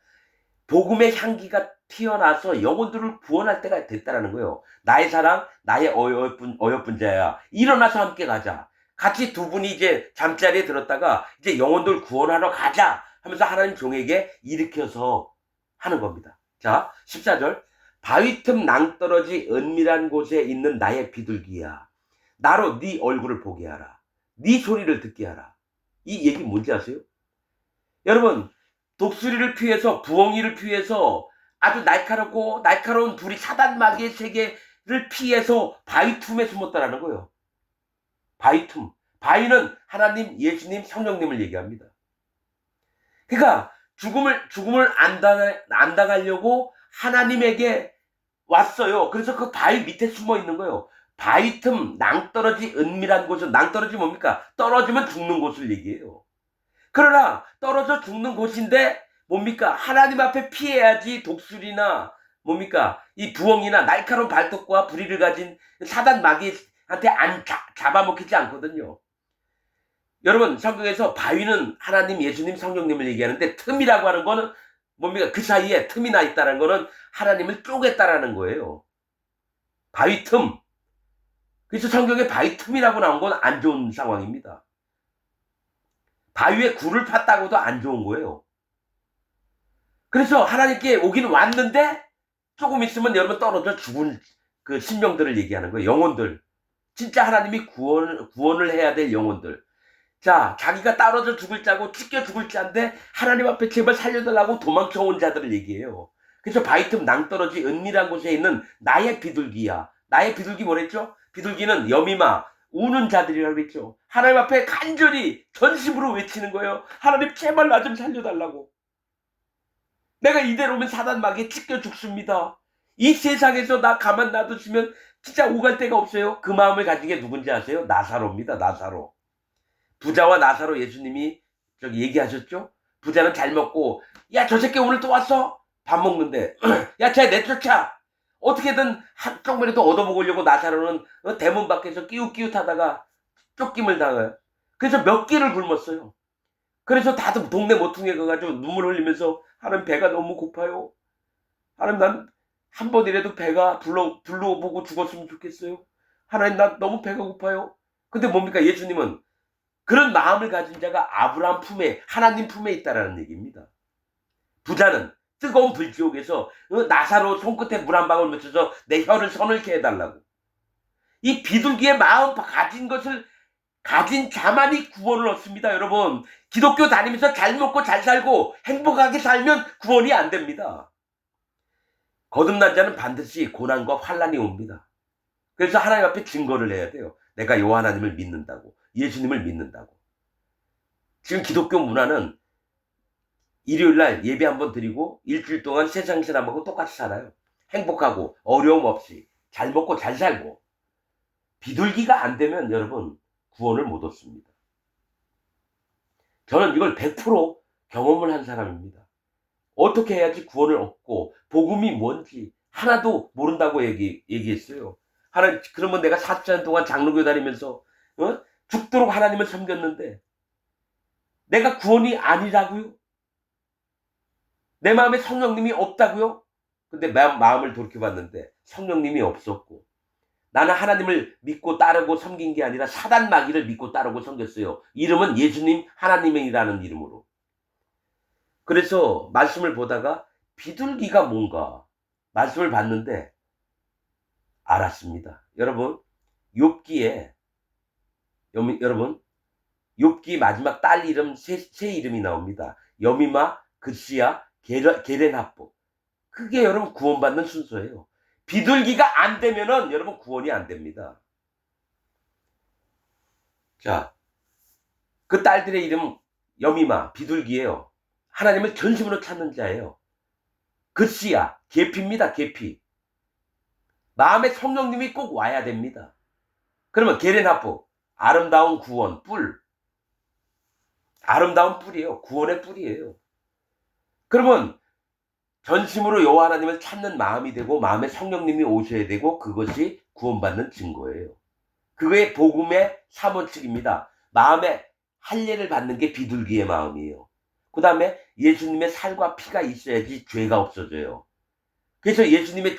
Speaker 1: 복음의 향기가 튀어나서 영혼들을 구원할 때가 됐다라는 거예요. 나의 사랑, 나의 어여쁜 자야. 일어나서 함께 가자. 같이 두 분이 이제 잠자리에 들었다가 이제 영혼들 구원하러 가자 하면서 하나님 종에게 일으켜서 하는 겁니다. 자, 14절. 바위 틈 낭떠러지 은밀한 곳에 있는 나의 비둘기야. 나로 네 얼굴을 보게 하라. 네 소리를 듣게 하라. 이 얘기 뭔지 아세요? 여러분, 독수리를 피해서 부엉이를 피해서 아주 날카로운 불이 사단마귀의 세계를 피해서 바위 틈에 숨었다라는 거예요. 바위 틈. 바위는 하나님, 예수님, 성령님을 얘기합니다. 그러니까 죽음을 안 당하려고 하나님에게 왔어요. 그래서 그 바위 밑에 숨어 있는 거예요. 바위 틈 낭떠러지 은밀한 곳은, 낭떠러지 뭡니까? 떨어지면 죽는 곳을 얘기해요. 그러나 떨어져 죽는 곳인데 뭡니까? 하나님 앞에 피해야지 독수리나 뭡니까? 이 부엉이나 날카로운 발톱과 부리를 가진 사단 마귀한테 잡아먹히지 않거든요. 여러분, 성경에서 바위는 하나님, 예수님, 성령님을 얘기하는데 틈이라고 하는 거는 뭡니까? 그 사이에 틈이 나 있다는 거는 하나님을 쪼갰다라는 거예요. 바위 틈. 그래서 성경에 바위 틈이라고 나온 건 안 좋은 상황입니다. 바위에 굴을 팠다고도 안 좋은 거예요. 그래서 하나님께 오긴 왔는데 조금 있으면 여러분 떨어져 죽은 그 신령들을 얘기하는 거예요. 영혼들. 진짜 하나님이 구원을 해야 될 영혼들. 자, 자기가 떨어져 죽을 자고 찢겨 죽을 자인데 하나님 앞에 제발 살려달라고 도망쳐온 자들을 얘기해요. 그래서 바위틈 낭떠러지 은밀한 곳에 있는 나의 비둘기야. 나의 비둘기 뭐랬죠? 비둘기는 여미마, 우는 자들이라고 했죠. 하나님 앞에 간절히 전심으로 외치는 거예요. 하나님 제발 나 좀 살려달라고. 내가 이대로면 사단 마귀에 찢겨 죽습니다. 이 세상에서 나 가만 놔두시면 진짜 오갈 데가 없어요. 그 마음을 가진 게 누군지 아세요? 나사로입니다. 나사로. 부자와 나사로 예수님이 저기 얘기하셨죠? 부자는 잘 먹고, 야, 저 새끼 오늘 또 왔어? 밥 먹는데, 야, 쟤 내쫓아! 어떻게든 조금이라도 얻어먹으려고 나사로는 대문 밖에서 끼웃끼웃하다가 쫓김을 당해요. 그래서 몇 끼를 굶었어요. 그래서 다들 동네 모퉁이에 가가지고 눈물 흘리면서 하는 배가 너무 고파요. 하나님, 난 한 번이라도 배가 불러보고 죽었으면 좋겠어요. 하나님, 난 너무 배가 고파요. 근데 뭡니까? 예수님은 그런 마음을 가진 자가 아브라함 품에, 하나님 품에 있다라는 얘기입니다. 부자는 뜨거운 불지옥에서 나사로 손끝에 물 한 방울 묻혀서 내 혀를 서늘케 해달라고. 이 비둘기의 마음 가진 것을 가진 자만이 구원을 얻습니다. 여러분, 기독교 다니면서 잘 먹고 잘 살고 행복하게 살면 구원이 안 됩니다. 거듭난 자는 반드시 고난과 환난이 옵니다. 그래서 하나님 앞에 증거를 해야 돼요. 내가 요 하나님을 믿는다고, 예수님을 믿는다고. 지금 기독교 문화는 일요일날 예배 한번 드리고 일주일 동안 세상 사람하고 똑같이 살아요. 행복하고 어려움 없이 잘 먹고 잘 살고. 비둘기가 안 되면 여러분 구원을 못 얻습니다. 저는 이걸 100% 경험을 한 사람입니다. 어떻게 해야지 구원을 얻고 복음이 뭔지 하나도 모른다고 얘기했어요. 그러면 내가 40년 동안 장로교 다니면서 죽도록 하나님을 섬겼는데 내가 구원이 아니라고요? 내 마음에 성령님이 없다고요? 근데 마음을 돌이켜봤는데 성령님이 없었고 나는 하나님을 믿고 따르고 섬긴 게 아니라 사단 마귀를 믿고 따르고 섬겼어요. 이름은 예수님 하나님이라는 이름으로. 그래서 말씀을 보다가 비둘기가 뭔가 말씀을 봤는데 알았습니다. 여러분, 욥기에 여러분 욥기 마지막 딸 이름 세 이름이 나옵니다. 여미마, 그시야, 게렌하포. 그게 여러분 구원받는 순서예요. 비둘기가 안 되면은 여러분 구원이 안 됩니다. 자, 그 딸들의 이름 여미마, 비둘기예요. 하나님을 전심으로 찾는 자예요. 그시야, 계피입니다. 계피. 마음에 성령님이 꼭 와야 됩니다. 그러면 게렌하포, 아름다운 구원, 뿔. 아름다운 뿔이에요. 구원의 뿔이에요. 그러면 전심으로 여호와 하나님을 찾는 마음이 되고 마음에 성령님이 오셔야 되고 그것이 구원받는 증거예요. 그거의 복음의 3원칙입니다. 마음에 할례를 받는 게 비둘기의 마음이에요. 그 다음에 예수님의 살과 피가 있어야지 죄가 없어져요. 그래서 예수님의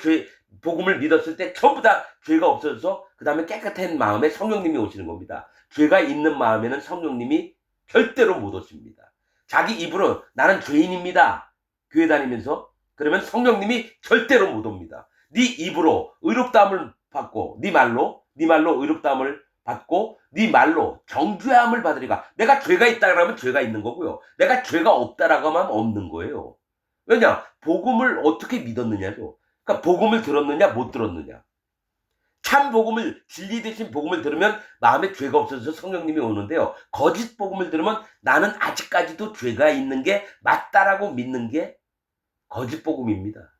Speaker 1: 복음을 믿었을 때 전부 다 죄가 없어져서 그 다음에 깨끗한 마음에 성령님이 오시는 겁니다. 죄가 있는 마음에는 성령님이 절대로 못 오십니다. 자기 입으로 나는 죄인입니다. 교회 다니면서 그러면 성령님이 절대로 못 옵니다. 네 입으로 의롭다함을 받고 네 말로 의롭다함을 받고 네 말로 정죄함을 받으리가. 내가 죄가 있다 그러면 죄가 있는 거고요. 내가 죄가 없다라고 하면 없는 거예요. 왜냐? 복음을 어떻게 믿었느냐죠. 그러니까 복음을 들었느냐 못 들었느냐. 참 복음을, 진리 되신 복음을 들으면 마음에 죄가 없어져서 성령님이 오는데요. 거짓 복음을 들으면 나는 아직까지도 죄가 있는 게 맞다라고 믿는 게 거짓 복음입니다.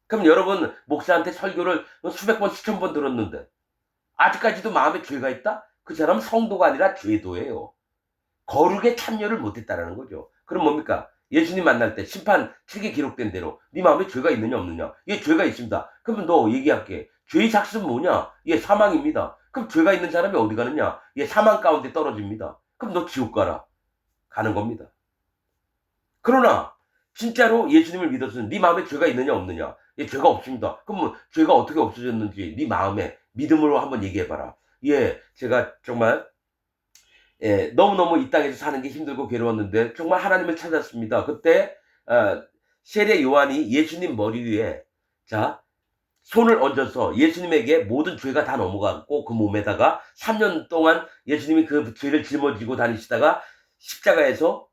Speaker 1: 그럼 여러분 목사한테 설교를 수백 번 수천 번 들었는데 아직까지도 마음에 죄가 있다? 그 사람은 성도가 아니라 죄도예요. 거룩에 참여를 못했다라는 거죠. 그럼 뭡니까? 예수님 만날 때 심판 책에 기록된 대로 네 마음에 죄가 있느냐 없느냐. 예, 죄가 있습니다. 그러면 너 얘기할게. 죄의 삭은 뭐냐? 예, 사망입니다. 그럼 죄가 있는 사람이 어디 가느냐? 예, 사망 가운데 떨어집니다. 그럼 너 지옥 가라. 가는 겁니다. 그러나 진짜로 예수님을 믿었으면 네 마음에 죄가 있느냐 없느냐. 예, 죄가 없습니다. 그럼 뭐 죄가 어떻게 없어졌는지 네 마음에 믿음으로 한번 얘기해봐라. 예, 제가 정말 너무너무 이 땅에서 사는 게 힘들고 괴로웠는데 정말 하나님을 찾았습니다. 그때 세례 요한이 예수님 머리 위에 손을 얹어서 예수님에게 모든 죄가 다 넘어갔고 그 몸에다가 3년 동안 예수님이 그 죄를 짊어지고 다니시다가 십자가에서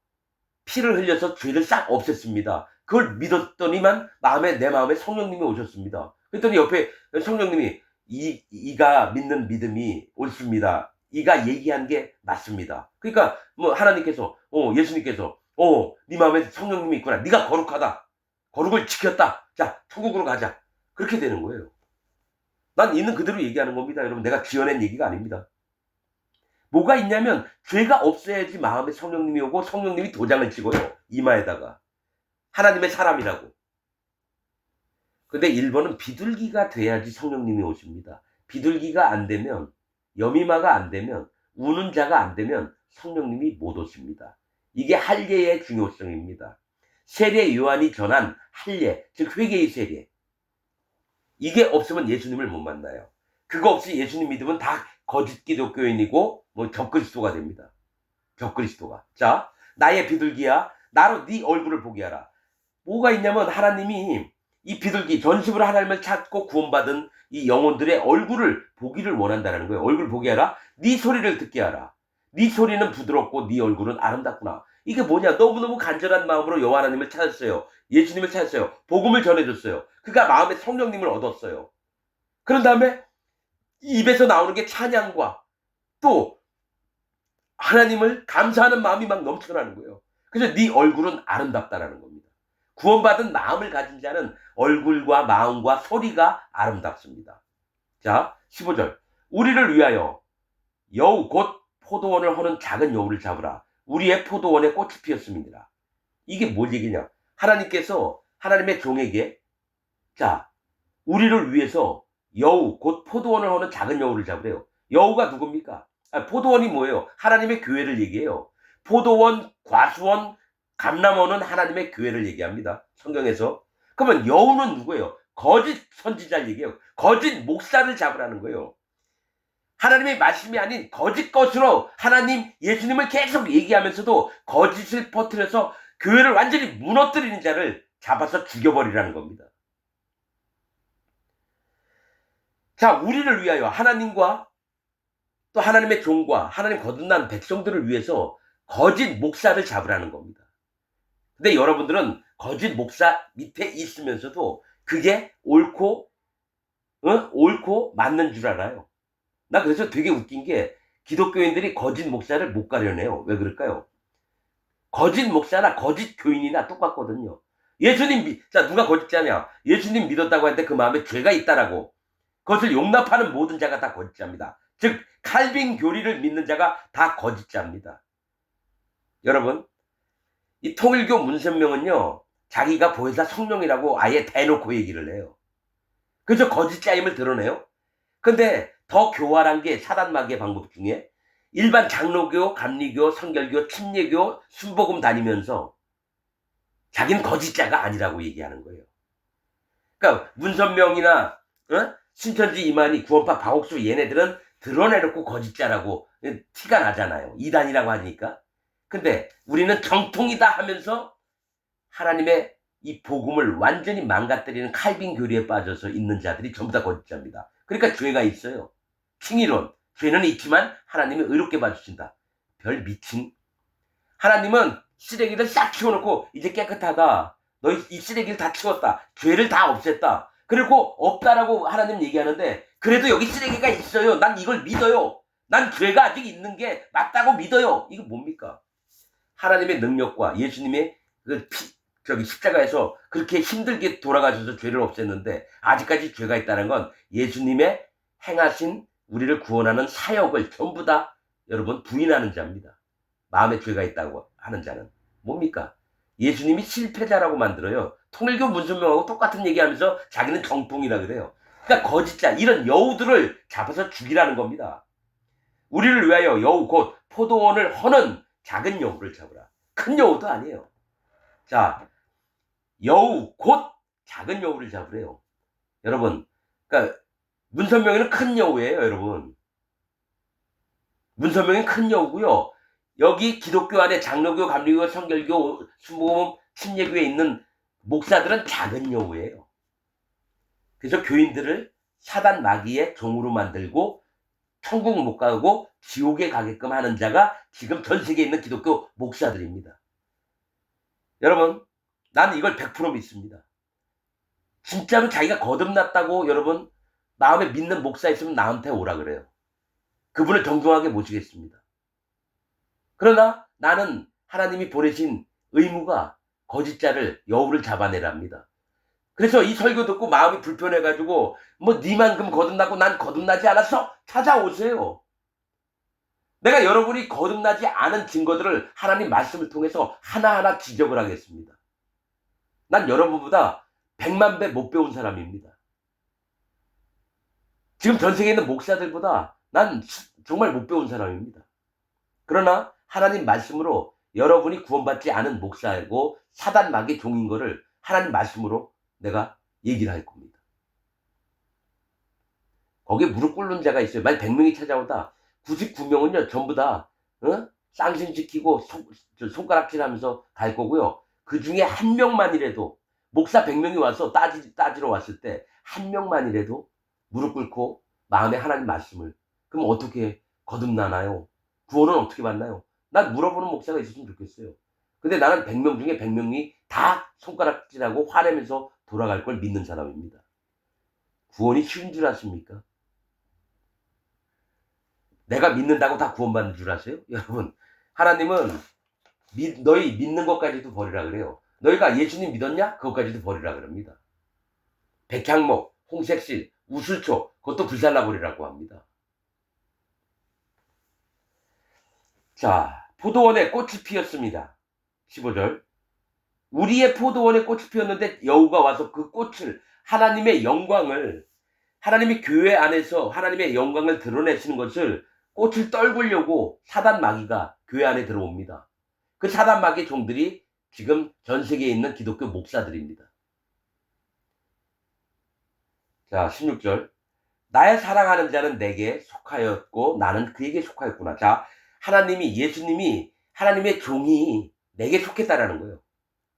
Speaker 1: 피를 흘려서 죄를 싹 없앴습니다. 그걸 믿었더니만 내 마음에 성령님이 오셨습니다. 그랬더니 옆에 성령님이 이가 믿는 믿음이 옳습니다. 이가 얘기한 게 맞습니다. 그러니까 뭐 하나님께서 예수님께서 네 마음에 성령님이 있구나. 네가 거룩하다. 거룩을 지켰다. 자, 천국으로 가자. 그렇게 되는 거예요. 난 있는 그대로 얘기하는 겁니다. 여러분, 내가 지어낸 얘기가 아닙니다. 뭐가 있냐면 죄가 없어야지 마음에 성령님이 오고 성령님이 도장을 찍어요. 이마에다가. 하나님의 사람이라고. 근데 1번은 비둘기가 돼야지 성령님이 오십니다. 비둘기가 안 되면, 여미마가 안 되면, 우는 자가 안 되면 성령님이 못 오십니다. 이게 할례의 중요성입니다. 세례 요한이 전한 할례, 즉 회개의 세례. 이게 없으면 예수님을 못 만나요. 그거 없이 예수님 믿으면 다 거짓 기독교인이고 뭐 적그리스도가 됩니다. 적그리스도가. 자, 나의 비둘기야, 나로 네 얼굴을 보게 하라. 뭐가 있냐면 하나님이 이 비둘기 전심으로 하나님을 찾고 구원받은 이 영혼들의 얼굴을 보기를 원한다는 거예요. 얼굴 보게 하라. 네 소리를 듣게 하라. 네 소리는 부드럽고 네 얼굴은 아름답구나. 이게 뭐냐? 너무너무 간절한 마음으로 여호와 하나님을 찾았어요. 예수님을 찾았어요. 복음을 전해줬어요. 그가 마음에 성령님을 얻었어요. 그런 다음에 입에서 나오는 게 찬양과 또 하나님을 감사하는 마음이 막 넘쳐나는 거예요. 그래서 네 얼굴은 아름답다라는 겁니다. 구원받은 마음을 가진 자는 얼굴과 마음과 소리가 아름답습니다. 자, 15절. 우리를 위하여 여우 곧 포도원을 허는 작은 여우를 잡으라. 우리의 포도원에 꽃이 피었습니다. 이게 뭔 얘기냐? 하나님께서 하나님의 종에게 자, 우리를 위해서 여우 곧 포도원을 허는 작은 여우를 잡으래요. 여우가 누굽니까? 포도원이 뭐예요? 하나님의 교회를 얘기해요. 포도원, 과수원, 감람원은 하나님의 교회를 얘기합니다. 성경에서. 그러면 여우는 누구예요? 거짓 선지자를 얘기해요. 거짓 목사를 잡으라는 거예요. 하나님의 말씀이 아닌 거짓 것으로 하나님, 예수님을 계속 얘기하면서도 거짓을 퍼뜨려서 교회를 완전히 무너뜨리는 자를 잡아서 죽여버리라는 겁니다. 자, 우리를 위하여 하나님과 또 하나님의 종과 하나님 거듭난 백성들을 위해서 거짓 목사를 잡으라는 겁니다. 근데 여러분들은 거짓 목사 밑에 있으면서도 그게 옳고 맞는 줄 알아요. 나 그래서 되게 웃긴 게 기독교인들이 거짓 목사를 못 가려내요. 왜 그럴까요? 거짓 목사나 거짓 교인이나 똑같거든요. 자, 누가 거짓자냐? 예수님 믿었다고 하는데 그 마음에 죄가 있다라고. 그것을 용납하는 모든 자가 다 거짓자입니다. 즉 칼빈 교리를 믿는 자가 다 거짓자입니다. 여러분, 이 통일교 문선명은요, 자기가 보혜사 성령이라고 아예 대놓고 얘기를 해요. 그래서 거짓자임을 드러내요. 근데 더 교활한 게 사단마귀의 방법 중에 일반 장로교, 감리교, 성결교, 침례교, 순복음 다니면서 자기는 거짓자가 아니라고 얘기하는 거예요. 그러니까 문선명이나 신천지 이만희, 구원파 박옥수 얘네들은 드러내놓고 거짓자라고 티가 나잖아요. 이단이라고 하니까. 근데 우리는 정통이다 하면서 하나님의 이 복음을 완전히 망가뜨리는 칼빈 교리에 빠져서 있는 자들이 전부 다 거짓자입니다. 그러니까 죄가 있어요. 칭의론. 죄는 있지만 하나님이 의롭게 봐주신다. 별 미친. 하나님은 쓰레기를 싹 치워놓고 이제 깨끗하다. 너희 이 쓰레기를 다 치웠다. 죄를 다 없앴다. 그리고 없다라고 하나님 얘기하는데 그래도 여기 쓰레기가 있어요. 난 이걸 믿어요. 난 죄가 아직 있는 게 맞다고 믿어요. 이거 뭡니까? 하나님의 능력과 예수님의 십자가에서 그렇게 힘들게 돌아가셔서 죄를 없앴는데 아직까지 죄가 있다는 건 예수님의 행하신 우리를 구원하는 사역을 전부 다 여러분 부인하는 자입니다. 마음에 죄가 있다고 하는 자는 뭡니까? 예수님이 실패자라고 만들어요. 통일교 문선명하고 똑같은 얘기하면서 자기는 정통이라 그래요. 그러니까 거짓자, 이런 여우들을 잡아서 죽이라는 겁니다. 우리를 위하여 여우 곧 포도원을 허는 작은 여우를 잡으라. 큰 여우도 아니에요. 자, 여우 곧 작은 여우를 잡으래요. 여러분, 그러니까 문선명이는 큰 여우예요, 여러분. 문선명이 큰 여우고요. 여기 기독교 안에 장로교, 감리교, 성결교, 순복음, 침례교에 있는 목사들은 작은 여우예요. 그래서 교인들을 사단 마귀의 종으로 만들고 천국 못 가고 지옥에 가게끔 하는 자가 지금 전 세계에 있는 기독교 목사들입니다. 여러분, 나는 이걸 100% 믿습니다. 진짜로 자기가 거듭났다고 여러분 마음에 믿는 목사 있으면 나한테 오라 그래요. 그분을 정중하게 모시겠습니다. 그러나 나는 하나님이 보내신 의무가 거짓자를, 여우를 잡아내랍니다. 그래서 이 설교 듣고 마음이 불편해가지고 뭐 니만큼 거듭나고 난 거듭나지 않았어? 찾아오세요. 내가 여러분이 거듭나지 않은 증거들을 하나님 말씀을 통해서 하나하나 지적을 하겠습니다. 난 여러분보다 100만 배 못 배운 사람입니다. 지금 전 세계에 있는 목사들보다 난 정말 못 배운 사람입니다. 그러나 하나님 말씀으로 여러분이 구원받지 않은 목사이고 사단 마귀의 종인 거를 하나님 말씀으로 내가 얘기를 할 겁니다. 거기에 무릎 꿇는 자가 있어요. 만약 100명이 찾아오다 99명은요 전부 다 쌍신 지키고 손가락질하면서 갈 거고요. 그 중에 한 명만이라도 목사 100명이 와서 따지러 왔을 때 한 명만이라도 무릎 꿇고 마음에 하나님 말씀을, 그럼 어떻게 거듭나나요? 구원은 어떻게 받나요? 난 물어보는 목사가 있었으면 좋겠어요. 근데 나는 100명 중에 100명이 다 손가락질하고 화내면서 돌아갈 걸 믿는 사람입니다. 구원이 쉬운 줄 아십니까? 내가 믿는다고 다 구원받는 줄 아세요? 여러분, 하나님은 너희 믿는 것까지도 버리라 그래요. 너희가 예수님 믿었냐? 그것까지도 버리라 그럽니다. 백향목, 홍색실, 우슬초, 그것도 불살라버리라고 합니다. 자, 포도원에 꽃이 피었습니다. 15절. 우리의 포도원에 꽃이 피었는데 여우가 와서 그 꽃을, 하나님의 영광을, 하나님이 교회 안에서 하나님의 영광을 드러내시는 것을 꽃을 떨구려고 사단 마귀가 교회 안에 들어옵니다. 그 사단 마귀의 종들이 지금 전 세계에 있는 기독교 목사들입니다. 자, 16절. 나의 사랑하는 자는 내게 속하였고 나는 그에게 속하였구나. 자, 예수님이 하나님의 종이 내게 속했다라는 거예요.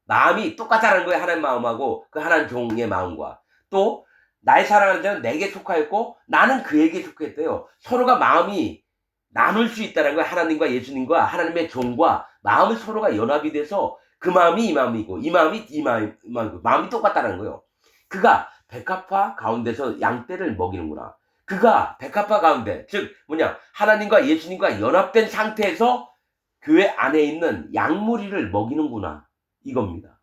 Speaker 1: 마음이 똑같다는 거예요. 하나님 마음하고 그 하나님 종의 마음과. 또 나의 사랑하는 자는 내게 속하였고 나는 그에게 속했대요. 서로가 마음이 나눌 수 있다는 거예요. 하나님과 예수님과 하나님의 종과 마음을 서로가 연합이 돼서 그 마음이 이 마음이고 이 마음이 이 마음이고 마음이 똑같다는 거예요. 그가 백합화 가운데서 양떼를 먹이는구나. 그가 백합화 가운데, 즉 하나님과 예수님과 연합된 상태에서 교회 안에 있는 양무리를 먹이는구나, 이겁니다.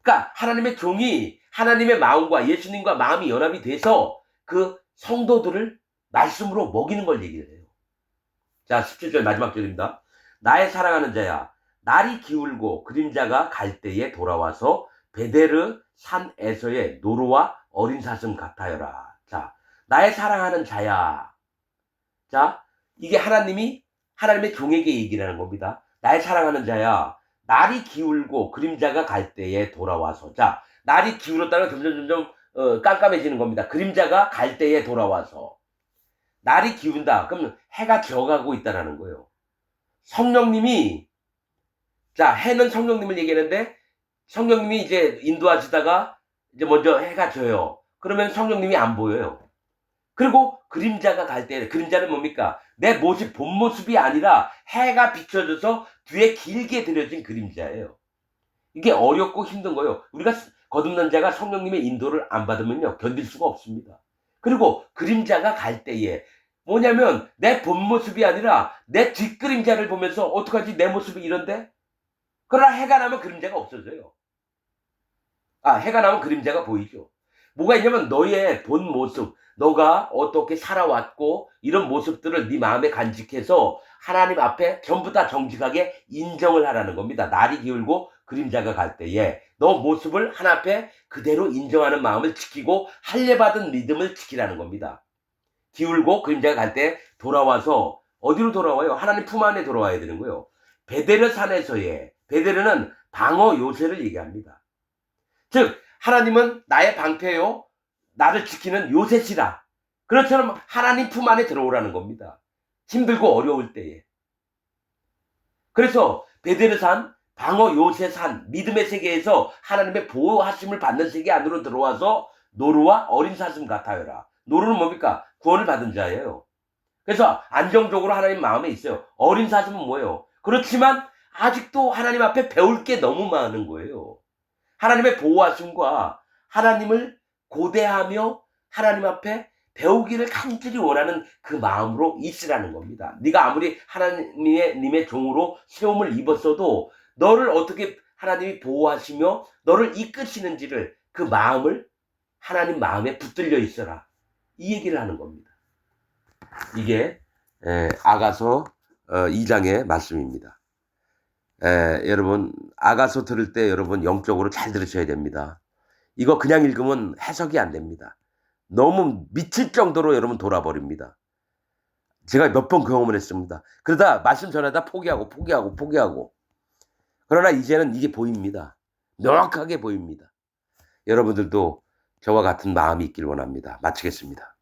Speaker 1: 그러니까 하나님의 종이 하나님의 마음과 예수님과 마음이 연합이 돼서 그 성도들을 말씀으로 먹이는 걸 얘기를 해요. 자, 17절 마지막 절입니다. 나의 사랑하는 자야, 날이 기울고 그림자가 갈 때에 돌아와서 베데르 산에서의 노루와 어린 사슴 같아여라. 자, 나의 사랑하는 자야. 자, 이게 하나님의 종에게 얘기를 하는 겁니다. 나의 사랑하는 자야, 날이 기울고 그림자가 갈 때에 돌아와서. 자, 날이 기울었다가 점점 깜깜해지는 겁니다. 그림자가 갈 때에 돌아와서. 날이 기운다. 그럼 해가 져가고 있다라는 거예요. 성령님이, 자, 해는 성령님을 얘기하는데 성령님이 이제 인도하시다가 이제 먼저 해가 져요. 그러면 성령님이 안 보여요. 그리고 그림자가 갈 때, 그림자는 뭡니까? 내 모습, 본 모습이 아니라 해가 비춰져서 뒤에 길게 들여진 그림자예요. 이게 어렵고 힘든 거예요. 우리가 거듭난 자가 성령님의 인도를 안 받으면요, 견딜 수가 없습니다. 그리고 그림자가 갈 때에 뭐냐면 내 본 모습이 아니라 내 뒷그림자를 보면서 어떡하지? 내 모습이 이런데? 그러나 해가 나면 그림자가 없어져요. 해가 나면 그림자가 보이죠. 뭐가 있냐면 너의 본 모습, 너가 어떻게 살아왔고 이런 모습들을 네 마음에 간직해서 하나님 앞에 전부 다 정직하게 인정을 하라는 겁니다. 날이 기울고 그림자가 갈 때에 너 모습을 하나님 앞에 그대로 인정하는 마음을 지키고 할례받은 믿음을 지키라는 겁니다. 기울고 그림자가 갈 때 돌아와서 어디로 돌아와요? 하나님 품 안에 돌아와야 되는 거예요. 베데르 산에서의, 베데르는 방어 요새를 얘기합니다. 즉 하나님은 나의 방패요, 나를 지키는 요새시라. 그렇처럼 하나님 품 안에 들어오라는 겁니다. 힘들고 어려울 때에. 그래서 베데르산, 방어 요새산, 믿음의 세계에서 하나님의 보호하심을 받는 세계 안으로 들어와서 노루와 어린 사슴 같아요라. 노루는 뭡니까? 구원을 받은 자예요. 그래서 안정적으로 하나님 마음에 있어요. 어린 사슴은 뭐예요? 그렇지만 아직도 하나님 앞에 배울 게 너무 많은 거예요. 하나님의 보호하심과 하나님을 고대하며 하나님 앞에 배우기를 간절히 원하는 그 마음으로 있으라는 겁니다. 네가 아무리 하나님의 종으로 세움을 입었어도 너를 어떻게 하나님이 보호하시며 너를 이끄시는지를, 그 마음을 하나님 마음에 붙들려 있어라, 이 얘기를 하는 겁니다. 이게 아가서 2장의 말씀입니다. 여러분, 아가서 들을 때 여러분 영적으로 잘 들으셔야 됩니다. 이거 그냥 읽으면 해석이 안 됩니다. 너무 미칠 정도로 여러분 돌아버립니다. 제가 몇 번 경험을 했습니다. 그러다 말씀 전하다 포기하고. 그러나 이제는 이게 보입니다. 명확하게 보입니다. 여러분들도 저와 같은 마음이 있길 원합니다. 마치겠습니다.